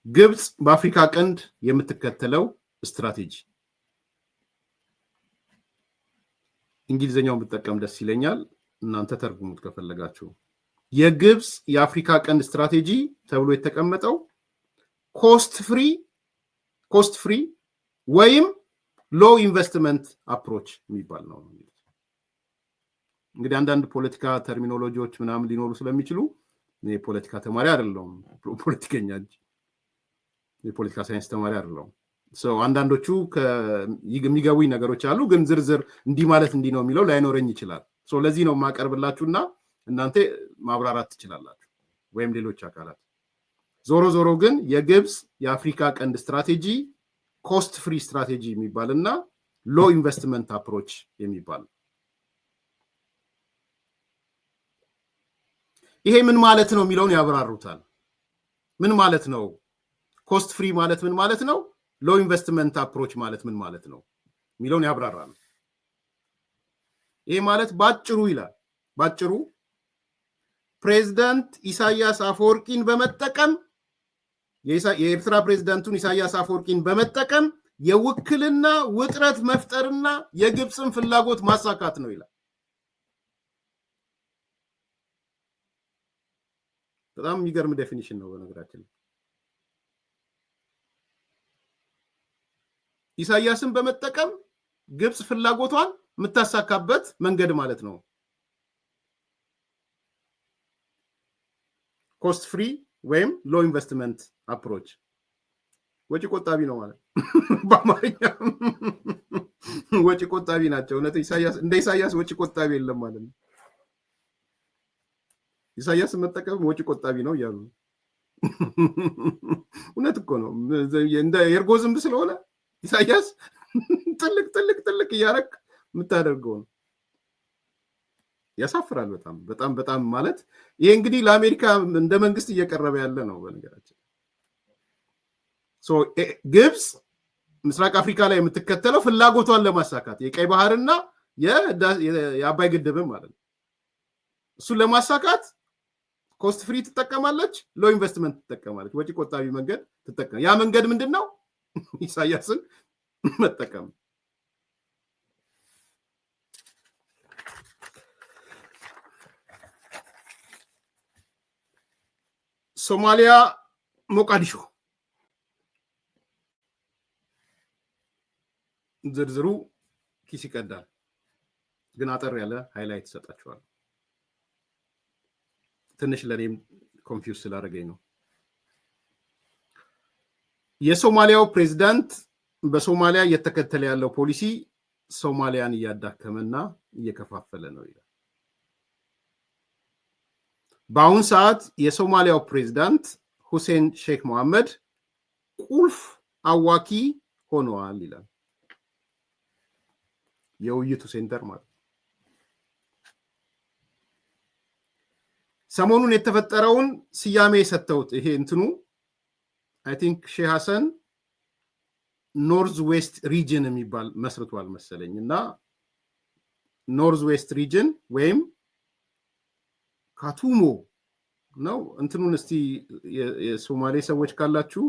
ግብጽ በአፍሪካ ቀንድ የምትከተለው ስትራቴጂ እንግሊዘኛውን ብጠቀም ደስ ይለኛል፣ እናንተ ተርጉሙት ከፈለጋችሁ። የግብጽ የአፍሪካ ቀንድ ስትራቴጂ ተብሎ የተቀመጠው ኮስት ፍሪ ወይም ሎ ኢንቨስትመንት አፕሮች የሚባል ነው። እንግዲህ አንዳንድ ፖለቲካ ተርሚኖሎጂዎች ምናምን ሊኖሩ ስለሚችሉ እኔ የፖለቲካ ተማሪ አይደለሁም፣ ፖለቲከኛ እንጂ የፖለቲካ ሳይንስ ተማሪ አይደለሁም። አንዳንዶቹ የሚገቡኝ ነገሮች አሉ፣ ግን ዝርዝር እንዲህ ማለት እንዲህ ነው የሚለው ላይኖረኝ ይችላል። ለዚህ ነው የማቀርብላችሁና እናንተ ማብራራት ትችላላችሁ ወይም ሌሎች አካላት። ዞሮ ዞሮ ግን የግብጽ የአፍሪካ ቀንድ ስትራቴጂ ኮስት ፍሪ ስትራቴጂ የሚባል እና ሎ ኢንቨስትመንት አፕሮች የሚባል። ይሄ ምን ማለት ነው የሚለውን ያብራሩታል። ምን ማለት ነው? ኮስት ፍሪ ማለት ምን ማለት ነው? ሎ ኢንቨስትመንት አፕሮች ማለት ምን ማለት ነው የሚለውን ያብራራል። ይሄ ማለት ባጭሩ ይላል፣ ባጭሩ ፕሬዝዳንት ኢሳያስ አፈወርቂን በመጠቀም የኤርትራ ፕሬዝዳንቱን ኢሳያስ አፈወርቂን በመጠቀም የውክልና ውጥረት መፍጠርና የግብፅን ፍላጎት ማሳካት ነው ይላል። በጣም የሚገርም ዴፊኒሽን ነው በነገራችን። ኢሳያስን በመጠቀም ግብፅ ፍላጎቷን የምታሳካበት መንገድ ማለት ነው። ኮስት ፍሪ ወይም ሎ ኢንቨስትመንት አፕሮች ወጪ ቆጣቢ ነው ማለት በአማርኛ ወጪ ቆጣቢ ናቸው። እውነት እንደ ኢሳያስ ወጪ ቆጣቢ የለም ማለት ነው። ኢሳያስን መጠቀም ወጪ ቆጣቢ ነው እያሉ እውነት እኮ ነው። እንደ የእርጎ ዝንብ ስለሆነ ኢሳያስ ጥልቅ እያረክ የምታደርገው ነው። ያሳፍራል። በጣም ማለት ይሄ እንግዲህ ለአሜሪካ እንደ መንግስት እየቀረበ ያለ ነው። በነገራችን ግብፅ ምስራቅ አፍሪካ ላይ የምትከተለው ፍላጎቷን ለማሳካት የቀይ ባህርና የአባይ ግድብም ማለት ነው። እሱን ለማሳካት ኮስት ፍሪ ትጠቀማለች፣ ሎ ኢንቨስትመንት ትጠቀማለች፣ ወጪ ቆጣቢ መንገድ ትጠቀም። ያ መንገድ ምንድነው? ኢሳያስን መጠቀም። ሶማሊያ ሞቃዲሾ ዝርዝሩ ኪስ ይቀዳል፣ ግን አጠር ያለ ሃይላይት ተሰጣቸዋል። ትንሽ ለኔም ኮንፊውዝ ስላደረገኝ ነው። የሶማሊያው ፕሬዝዳንት በሶማሊያ እየተከተለ ያለው ፖሊሲ ሶማሊያን እያዳከመና እየከፋፈለ ነው ይላል። በአሁን ሰዓት የሶማሊያው ፕሬዝዳንት ሁሴን ሼክ መሐመድ ቁልፍ አዋኪ ሆነዋል ይላል የውይይቱ ሴንተር ማለት። ሰሞኑን የተፈጠረውን ስያሜ የሰጠውት ይሄ እንትኑ አይ ቲንክ ሼህ ሐሰን ኖርዝ ዌስት ሪጅን የሚባል መስርቷል መሰለኝ እና ኖርዝ ዌስት ሪጅን ወይም ካቱሞ ነው። እንትኑን እስቲ የሶማሌ ሰዎች ካላችሁ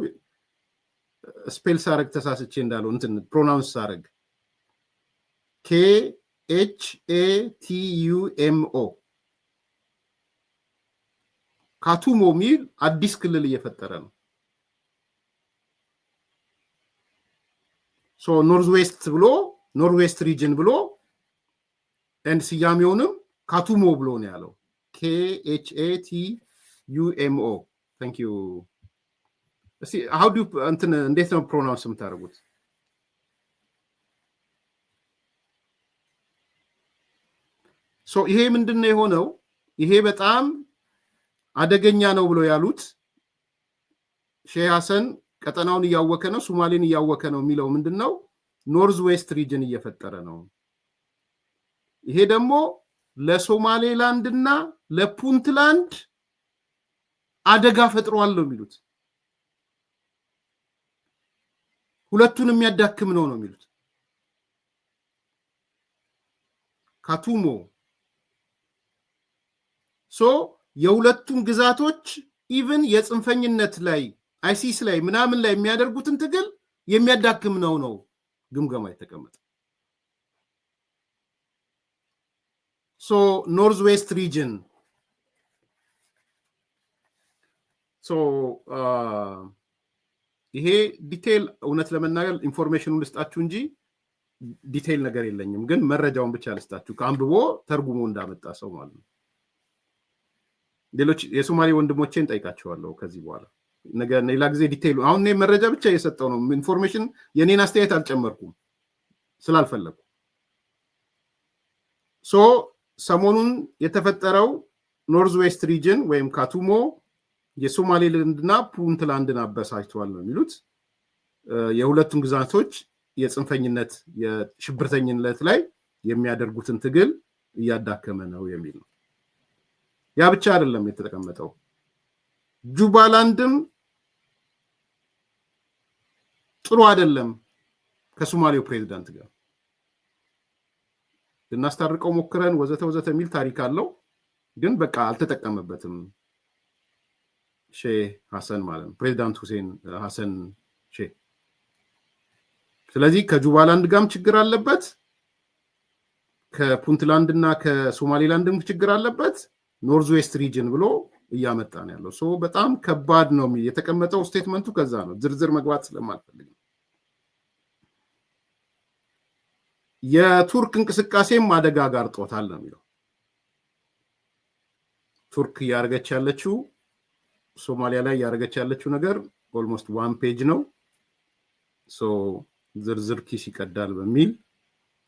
ስፔል ሳረግ ተሳስቼ እንዳለው እንትን ፕሮናውንስ ሳረግ KHATUMO ካቱሞ ሚል አዲስ ክልል እየፈጠረ ነው። ኖርዝ ዌስት ብሎ ኖርዝ ዌስት ሪጅን ብሎ ኤንድ ስያሜውንም ካቱሞ ብሎ ነው ያለው። KHATUMO ታንክ ዩ። እስቲ how do እንትን እንዴት ነው ፕሮናውንስ የምታደርጉት? ይሄ ምንድነው የሆነው? ይሄ በጣም አደገኛ ነው ብሎ ያሉት ሼህ ሐሰን ቀጠናውን እያወከ ነው፣ ሶማሌን እያወከ ነው የሚለው ምንድነው? ኖርዝ ዌስት ሪጅን እየፈጠረ ነው። ይሄ ደግሞ ለሶማሌላንድ እና ለፑንትላንድ አደጋ ፈጥሯል ነው የሚሉት። ሁለቱን የሚያዳክም ነው የሚሉት። ካቱሞ የሁለቱም ግዛቶች ኢቭን የጽንፈኝነት ላይ አይሲስ ላይ ምናምን ላይ የሚያደርጉትን ትግል የሚያዳክም ነው ግምገማ የተቀመጠ። ኖርዝ ዌስት ሪጅን ይሄ ዲቴል እውነት ለመናገር ኢንፎርሜሽኑን ልስጣችሁ እንጂ ዲቴል ነገር የለኝም፣ ግን መረጃውን ብቻ ልስጣችሁ ከአንብቦ ተርጉሞ እንዳመጣ ሰው ማለት ነው። ሌሎች የሶማሌ ወንድሞቼን ጠይቃቸዋለሁ ከዚህ በኋላ ሌላ ጊዜ ዲቴይሉ። አሁን እኔ መረጃ ብቻ እየሰጠው ነው፣ ኢንፎርሜሽን የኔን አስተያየት አልጨመርኩም ስላልፈለኩ። ሰሞኑን የተፈጠረው ኖርዝ ዌስት ሪጅን ወይም ካቱሞ የሶማሌላንድና ፑንትላንድን አበሳጭቷል ነው የሚሉት። የሁለቱም ግዛቶች የጽንፈኝነት የሽብርተኝነት ላይ የሚያደርጉትን ትግል እያዳከመ ነው የሚል ነው። ያ ብቻ አይደለም የተቀመጠው። ጁባላንድም ጥሩ አይደለም ከሶማሌው ፕሬዝዳንት ጋር ልናስታርቀው ሞክረን ወዘተ የሚል ታሪክ አለው፣ ግን በቃ አልተጠቀመበትም ሼህ ሐሰን ማለት ነው፣ ፕሬዝዳንት ሁሴን ሐሰን ሼህ። ስለዚህ ከጁባላንድ ጋርም ችግር አለበት፣ ከፑንትላንድ እና ከሶማሌላንድም ችግር አለበት። ኖርዝ ዌስት ሪጅን ብሎ እያመጣ ነው ያለው። በጣም ከባድ ነው የተቀመጠው ስቴትመንቱ። ከዛ ነው ዝርዝር መግባት ስለማልፈልግ ነው። የቱርክ እንቅስቃሴም አደጋ ጋርጦታል ነው የሚለው። ቱርክ እያደረገች ያለችው ሶማሊያ ላይ እያደረገች ያለችው ነገር ኦልሞስት 1 ፔጅ ነው። ዝርዝር ኪስ ይቀዳል በሚል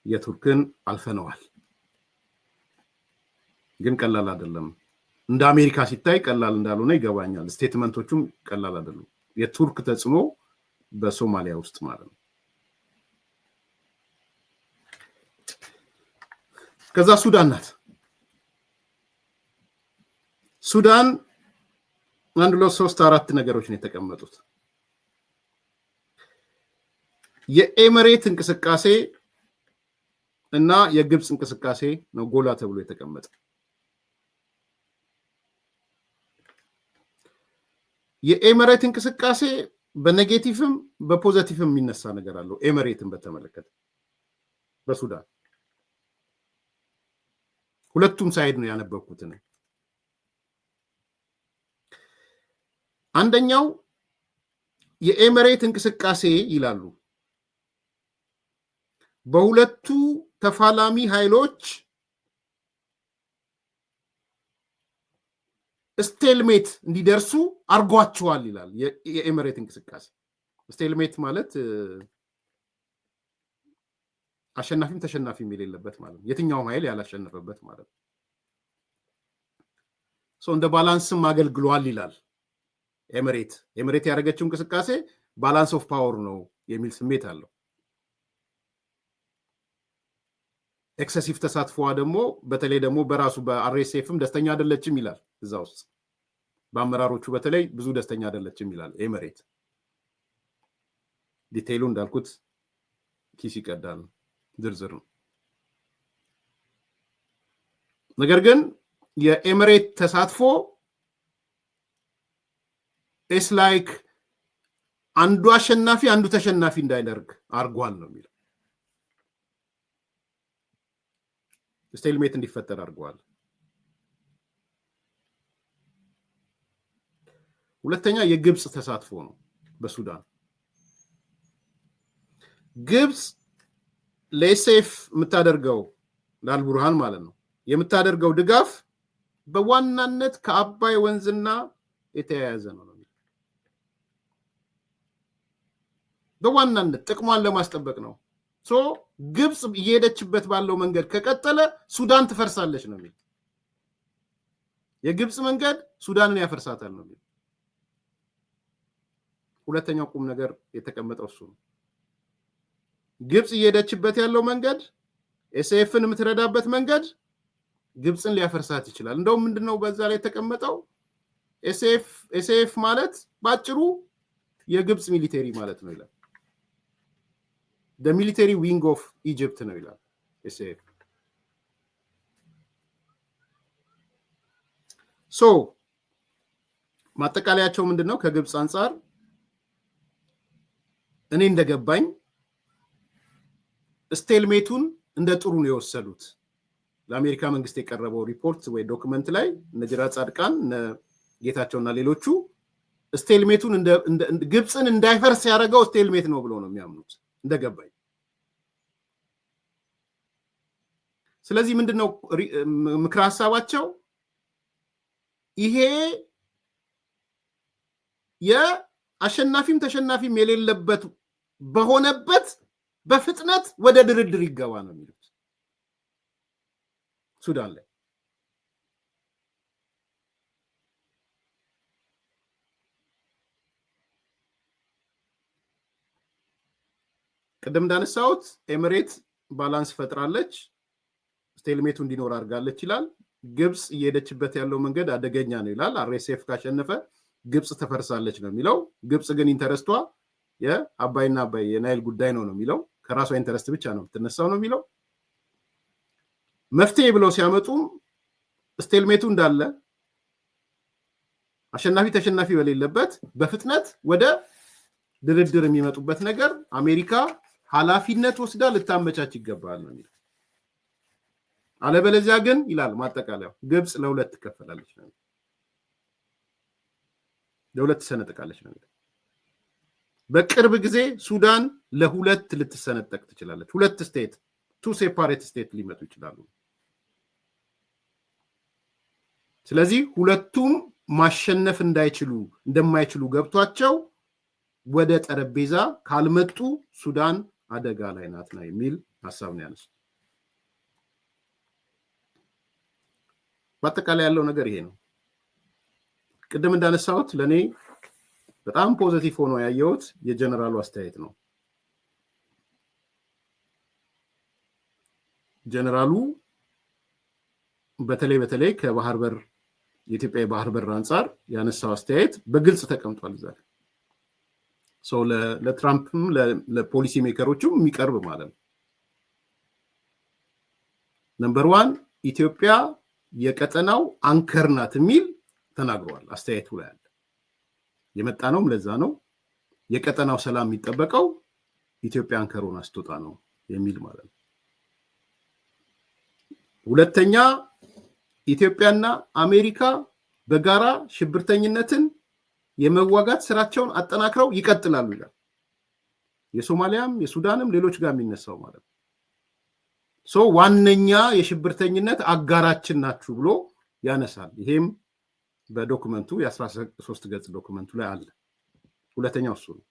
የቱርክን አልፈነዋል። ግን ቀላል አይደለም። እንደ አሜሪካ ሲታይ ቀላል እንዳልሆነ ይገባኛል። ስቴትመንቶቹም ቀላል አይደሉም። የቱርክ ተጽዕኖ በሶማሊያ ውስጥ ማለት ነው። ከዛ ሱዳን ናት። ሱዳን 1 2 3 4 ነገሮች ነው የተቀመጡት። የኤምሬት እንቅስቃሴ እና የግብጽ እንቅስቃሴ ነው ጎላ ተብሎ የተቀመጠ። የኤምሬት እንቅስቃሴ በኔጌቲቭም በፖዚቲቭም የሚነሳ ነገር አለው። ኤምሬትን በተመለከተ በሱዳን ሁለቱም ሳይድ ነው ያነበብኩት። አንደኛው የኤምሬት እንቅስቃሴ ይላሉ በሁለቱ ተፋላሚ ኃይሎች ስቴልሜት እንዲደርሱ አርጓቸዋል ይላል። የኤምሬት እንቅስቃሴ ስቴልሜት ማለት አሸናፊም ተሸናፊም የሌለበት ማለት ነው። የትኛውም ኃይል ያላሸነፈበት ማለት ነው። እንደ ባላንስም አገልግሏል ይላል። ኤምሬት ያደረገችው እንቅስቃሴ ባላንስ ኦፍ ፓወር ነው የሚል ስሜት አለው። ኤክሰሲቭ ተሳትፎዋ ደግሞ በተለይ ደግሞ በራሱ በአርኤስኤፍም ደስተኛ አይደለችም ይላል። እዛ ውስጥ በአመራሮቹ በተለይ ብዙ ደስተኛ አይደለችም ይላል ኤምሬት። ዲቴይሉ እንዳልኩት ኪስ ይቀዳል፣ ዝርዝር ነው። ነገር ግን የኤምሬት ተሳትፎ ኢስ ላይክ አንዱ አሸናፊ አንዱ ተሸናፊ እንዳይደርግ አርጓል ነው የሚለው። ስቴልሜት እንዲፈጠር አድርገዋል። ሁለተኛ የግብጽ ተሳትፎ ነው በሱዳን። ግብጽ ለኤስኤፍ የምታደርገው ለአልቡርሃን ማለት ነው የምታደርገው ድጋፍ በዋናነት ከአባይ ወንዝና የተያያዘ ነው። በዋናነት ጥቅሟን ለማስጠበቅ ነው። ግብጽ እየሄደችበት ባለው መንገድ ከቀጠለ ሱዳን ትፈርሳለች ነው የሚል። የግብጽ መንገድ ሱዳንን ያፈርሳታል ነው የሚል። ሁለተኛው ቁም ነገር የተቀመጠው እሱ ነው። ግብጽ እየሄደችበት ያለው መንገድ ኤስኤፍን የምትረዳበት መንገድ ግብጽን ሊያፈርሳት ይችላል። እንደውም ምንድነው በዛ ላይ የተቀመጠው ኤስኤፍ ማለት ባጭሩ የግብጽ ሚሊቴሪ ማለት ነው ይላል። the military wing of Egypt ነው ይላል ኤስኤፍ። ማጠቃለያቸው ምንድነው? ከግብጽ አንፃር እኔ እንደገባኝ ስቴልሜቱን እንደ ጥሩ ነው የወሰዱት። ለአሜሪካ መንግስት የቀረበው ሪፖርት ወይ ዶክመንት ላይ እነ ጀነራል ጻድቃን እነ ጌታቸውና ሌሎቹ ስቴልሜቱን ግብጽን እንዳይፈርስ ያደረገው ስቴልሜት ነው ብሎ ነው የሚያምኑት እንደገባኝ። ስለዚህ ምንድነው ምክረ ሐሳባቸው? ይሄ የአሸናፊም ተሸናፊም የሌለበት በሆነበት በፍጥነት ወደ ድርድር ይገባ ነው የሚሉት ሱዳን ላይ። ቅድም እንዳነሳሁት ኤምሬት ባላንስ ፈጥራለች፣ ስቴልሜቱ እንዲኖር አድርጋለች ይላል። ግብጽ እየሄደችበት ያለው መንገድ አደገኛ ነው ይላል። አርኤስኤፍ ካሸነፈ ግብጽ ተፈርሳለች ነው የሚለው። ግብጽ ግን ኢንተረስቷ የአባይና አባይ የናይል ጉዳይ ነው የሚለው። ከራሷ ኢንተረስት ብቻ ነው የምትነሳው ነው የሚለው። መፍትሄ ብለው ሲያመጡም ስቴልሜቱ እንዳለ አሸናፊ ተሸናፊ በሌለበት በፍጥነት ወደ ድርድር የሚመጡበት ነገር አሜሪካ ኃላፊነት ወስዳ ልታመቻች ይገባል ነው የሚለው። አለበለዚያ ግን ይላል ማጠቃለያው ግብጽ ለሁለት ትከፈላለች ነው፣ ለሁለት ትሰነጠቃለች ነው። በቅርብ ጊዜ ሱዳን ለሁለት ልትሰነጠቅ ትችላለች። ሁለት ስቴት ቱ ሴፓሬት ስቴት ሊመጡ ይችላሉ። ስለዚህ ሁለቱም ማሸነፍ እንደማይችሉ ገብቷቸው ወደ ጠረጴዛ ካልመጡ ሱዳን አደጋ ላይ ናት ነው የሚል ሐሳብ ነው ያነሱት። በአጠቃላይ ያለው ነገር ይሄ ነው። ቅድም እንዳነሳሁት ለኔ በጣም ፖዚቲቭ ሆኖ ያየሁት የጀነራሉ አስተያየት ነው። ጀነራሉ በተለይ ከባህር በር የኢትዮጵያ የባህር በር አንጻር ያነሳው አስተያየት በግልጽ ተቀምጧል እዛ ላይ። ሰው ለትራምፕም ለፖሊሲ ሜከሮችም የሚቀርብ ማለት ነው። ነምበር 1 ኢትዮጵያ የቀጠናው አንከር ናት የሚል ተናግሯል። አስተያየቱ ላይ አለ። የመጣ ነውም ለዛ ነው። የቀጠናው ሰላም የሚጠበቀው ኢትዮጵያ አንከሩን አስትወጣ ነው የሚል ማለት ነው። ሁለተኛ ኢትዮጵያና አሜሪካ በጋራ ሽብርተኝነትን የመዋጋት ስራቸውን አጠናክረው ይቀጥላሉ ይላል። የሶማሊያም የሱዳንም ሌሎች ጋር የሚነሳው ማለት ነው። ዋነኛ የሽብርተኝነት አጋራችን ናችሁ ብሎ ያነሳል። ይሄም በዶክመንቱ የ13 ገጽ ዶክመንቱ ላይ አለ። ሁለተኛው እሱ ነው።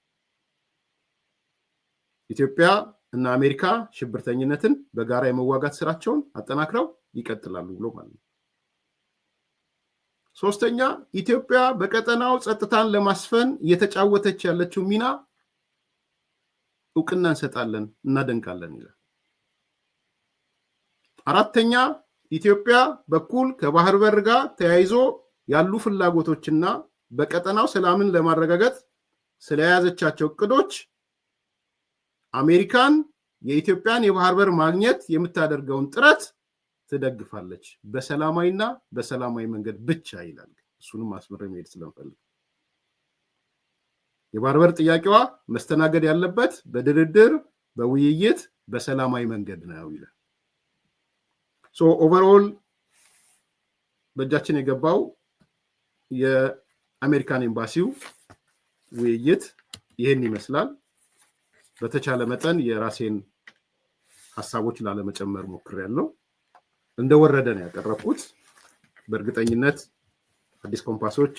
ኢትዮጵያ እና አሜሪካ ሽብርተኝነትን በጋራ የመዋጋት ስራቸውን አጠናክረው ይቀጥላሉ ብሎ ማለት ነው። ሶስተኛ ኢትዮጵያ በቀጠናው ጸጥታን ለማስፈን እየተጫወተች ያለችው ሚና እውቅና እንሰጣለን፣ እናደንቃለን ይላል። አራተኛ ኢትዮጵያ በኩል ከባህር በር ጋር ተያይዞ ያሉ ፍላጎቶችና በቀጠናው ሰላምን ለማረጋገጥ ስለያዘቻቸው እቅዶች አሜሪካን የኢትዮጵያን የባህር በር ማግኘት የምታደርገውን ጥረት ትደግፋለች፣ በሰላማዊና በሰላማዊ መንገድ ብቻ ይላል። እሱንም አስመረ መሄድ ስለምፈልግ የባህር በር ጥያቄዋ መስተናገድ ያለበት በድርድር በውይይት በሰላማዊ መንገድ ነው ይላል። ኦቨርኦል በእጃችን የገባው የአሜሪካን ኤምባሲው ውይይት ይህን ይመስላል። በተቻለ መጠን የራሴን ሀሳቦች ላለመጨመር ሞክሬያለሁ። እንደወረደ ነው ያቀረብኩት። በእርግጠኝነት አዲስ ኮምፓሶች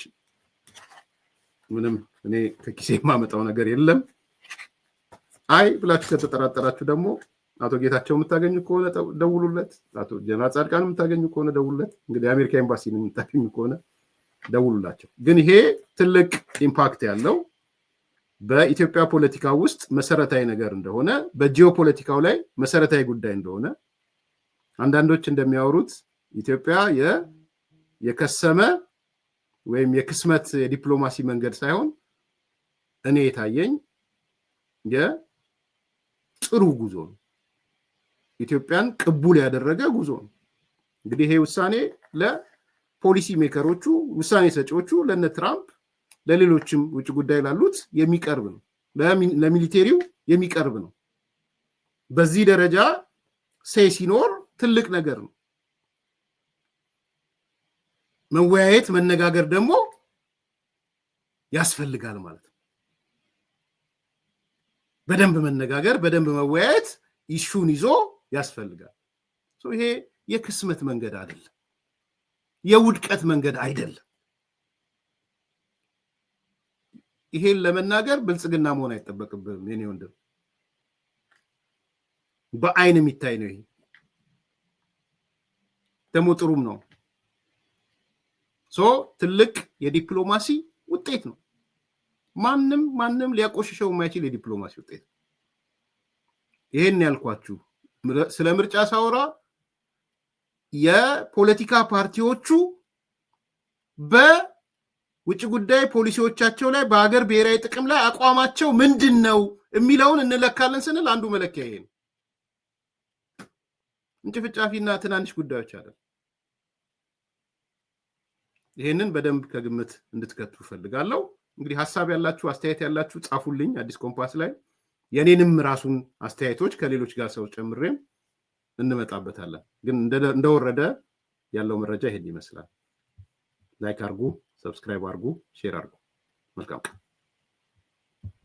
ምንም እኔ ከኪሴ የማመጣው ነገር የለም። አይ ብላችሁ ከተጠራጠራችሁ ደግሞ አቶ ጌታቸው የምታገኙ ከሆነ ደውሉለት፣ አቶ ጀነራል ጻድቃን የምታገኙ ከሆነ ደውሉለት። እንግዲህ የአሜሪካ ኤምባሲን የምታገኙ ከሆነ ደውሉላቸው። ግን ይሄ ትልቅ ኢምፓክት ያለው በኢትዮጵያ ፖለቲካ ውስጥ መሰረታዊ ነገር እንደሆነ፣ በጂኦፖለቲካው ላይ መሰረታዊ ጉዳይ እንደሆነ አንዳንዶች እንደሚያወሩት ኢትዮጵያ የከሰመ ወይም የክስመት የዲፕሎማሲ መንገድ ሳይሆን እኔ የታየኝ የጥሩ ጉዞ ነው። ኢትዮጵያን ቅቡል ያደረገ ጉዞ ነው። እንግዲህ ይሄ ውሳኔ ለፖሊሲ ሜከሮቹ፣ ውሳኔ ሰጪዎቹ፣ ለነ ትራምፕ፣ ለሌሎችም ውጭ ጉዳይ ላሉት የሚቀርብ ነው። ለሚሊቴሪው የሚቀርብ ነው። በዚህ ደረጃ ሲኖር ትልቅ ነገር ነው። መወያየት መነጋገር ደግሞ ያስፈልጋል ማለት ነው። በደንብ መነጋገር በደንብ መወያየት ኢሹን ይዞ ያስፈልጋል። ይሄ የክስመት መንገድ አይደለም፣ የውድቀት መንገድ አይደለም። ይሄን ለመናገር ብልጽግና መሆን አይጠበቅብህም የኔ ወንድም፣ በአይን የሚታይ ነው። ይሄ ደግሞ ጥሩም ነው። ትልቅ የዲፕሎማሲ ውጤት ነው። ማንም ሊያቆሽሸው የማይችል የዲፕሎማሲ ውጤት ነው። ይሄን ያልኳችሁ ስለ ምርጫ ሳወራ የፖለቲካ ፓርቲዎቹ በውጭ ጉዳይ ፖሊሲዎቻቸው ላይ በሀገር ብሔራዊ ጥቅም ላይ አቋማቸው ምንድን ነው የሚለውን እንለካለን ስንል አንዱ መለኪያ ይሄ ነው። እንጭፍጫፊና ትናንሽ ጉዳዮች አይደል። ይሄንን በደንብ ከግምት እንድትከቱ ፈልጋለሁ። እንግዲህ ሀሳብ ያላችሁ አስተያየት ያላችሁ ጻፉልኝ አዲስ ኮምፓስ ላይ። የኔንም ራሱን አስተያየቶች ከሌሎች ጋር ሰው ጨምሬም እንመጣበታለን። ግን እንደወረደ ያለው መረጃ ይሄን ይመስላል። ላይክ አርጉ፣ ሰብስክራይብ አርጉ፣ ሼር አርጉ። መልካም ቀን።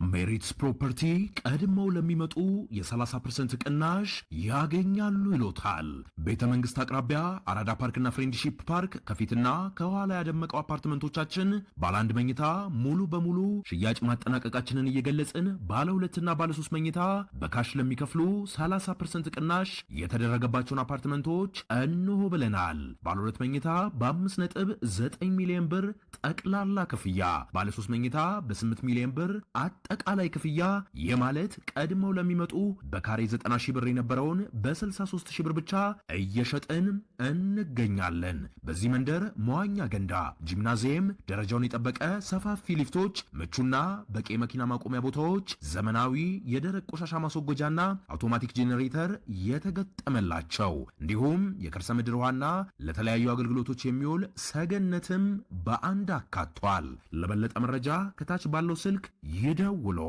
ሜሪትስ ፕሮፐርቲ ቀድመው ለሚመጡ የ30% ቅናሽ ያገኛሉ ይሎታል። ቤተ መንግስት አቅራቢያ አራዳ ፓርክና ፍሬንድሺፕ ፓርክ ከፊትና ከኋላ ያደመቀው አፓርትመንቶቻችን ባለ 1 መኝታ ሙሉ በሙሉ ሽያጭ ማጠናቀቃችንን እየገለጽን ባለ 2 እና ባለ 3 መኝታ በካሽ ለሚከፍሉ 30% ቅናሽ የተደረገባቸውን አፓርትመንቶች እንሆ ብለናል። ባለ 2 መኝታ በ5.9 ሚሊዮን ብር ጠቅላላ ክፍያ፣ ባለ 3 መኝታ በ8 ሚሊዮን ብር አጠቃላይ ክፍያ የማለት ቀድመው ለሚመጡ በካሬ 90 ሺህ ብር የነበረውን በ63 ሺህ ብር ብቻ እየሸጥን እንገኛለን። በዚህ መንደር መዋኛ ገንዳ፣ ጂምናዚየም፣ ደረጃውን የጠበቀ ሰፋፊ ሊፍቶች፣ ምቹና በቂ መኪና ማቆሚያ ቦታዎች፣ ዘመናዊ የደረቅ ቆሻሻ ማስወገጃና አውቶማቲክ ጄኔሬተር የተገጠመላቸው እንዲሁም የከርሰ ምድር ውሃና ለተለያዩ አገልግሎቶች የሚውል ሰገነትም በአንድ አካቷል። ለበለጠ መረጃ ከታች ባለው ስልክ ይደውሉ።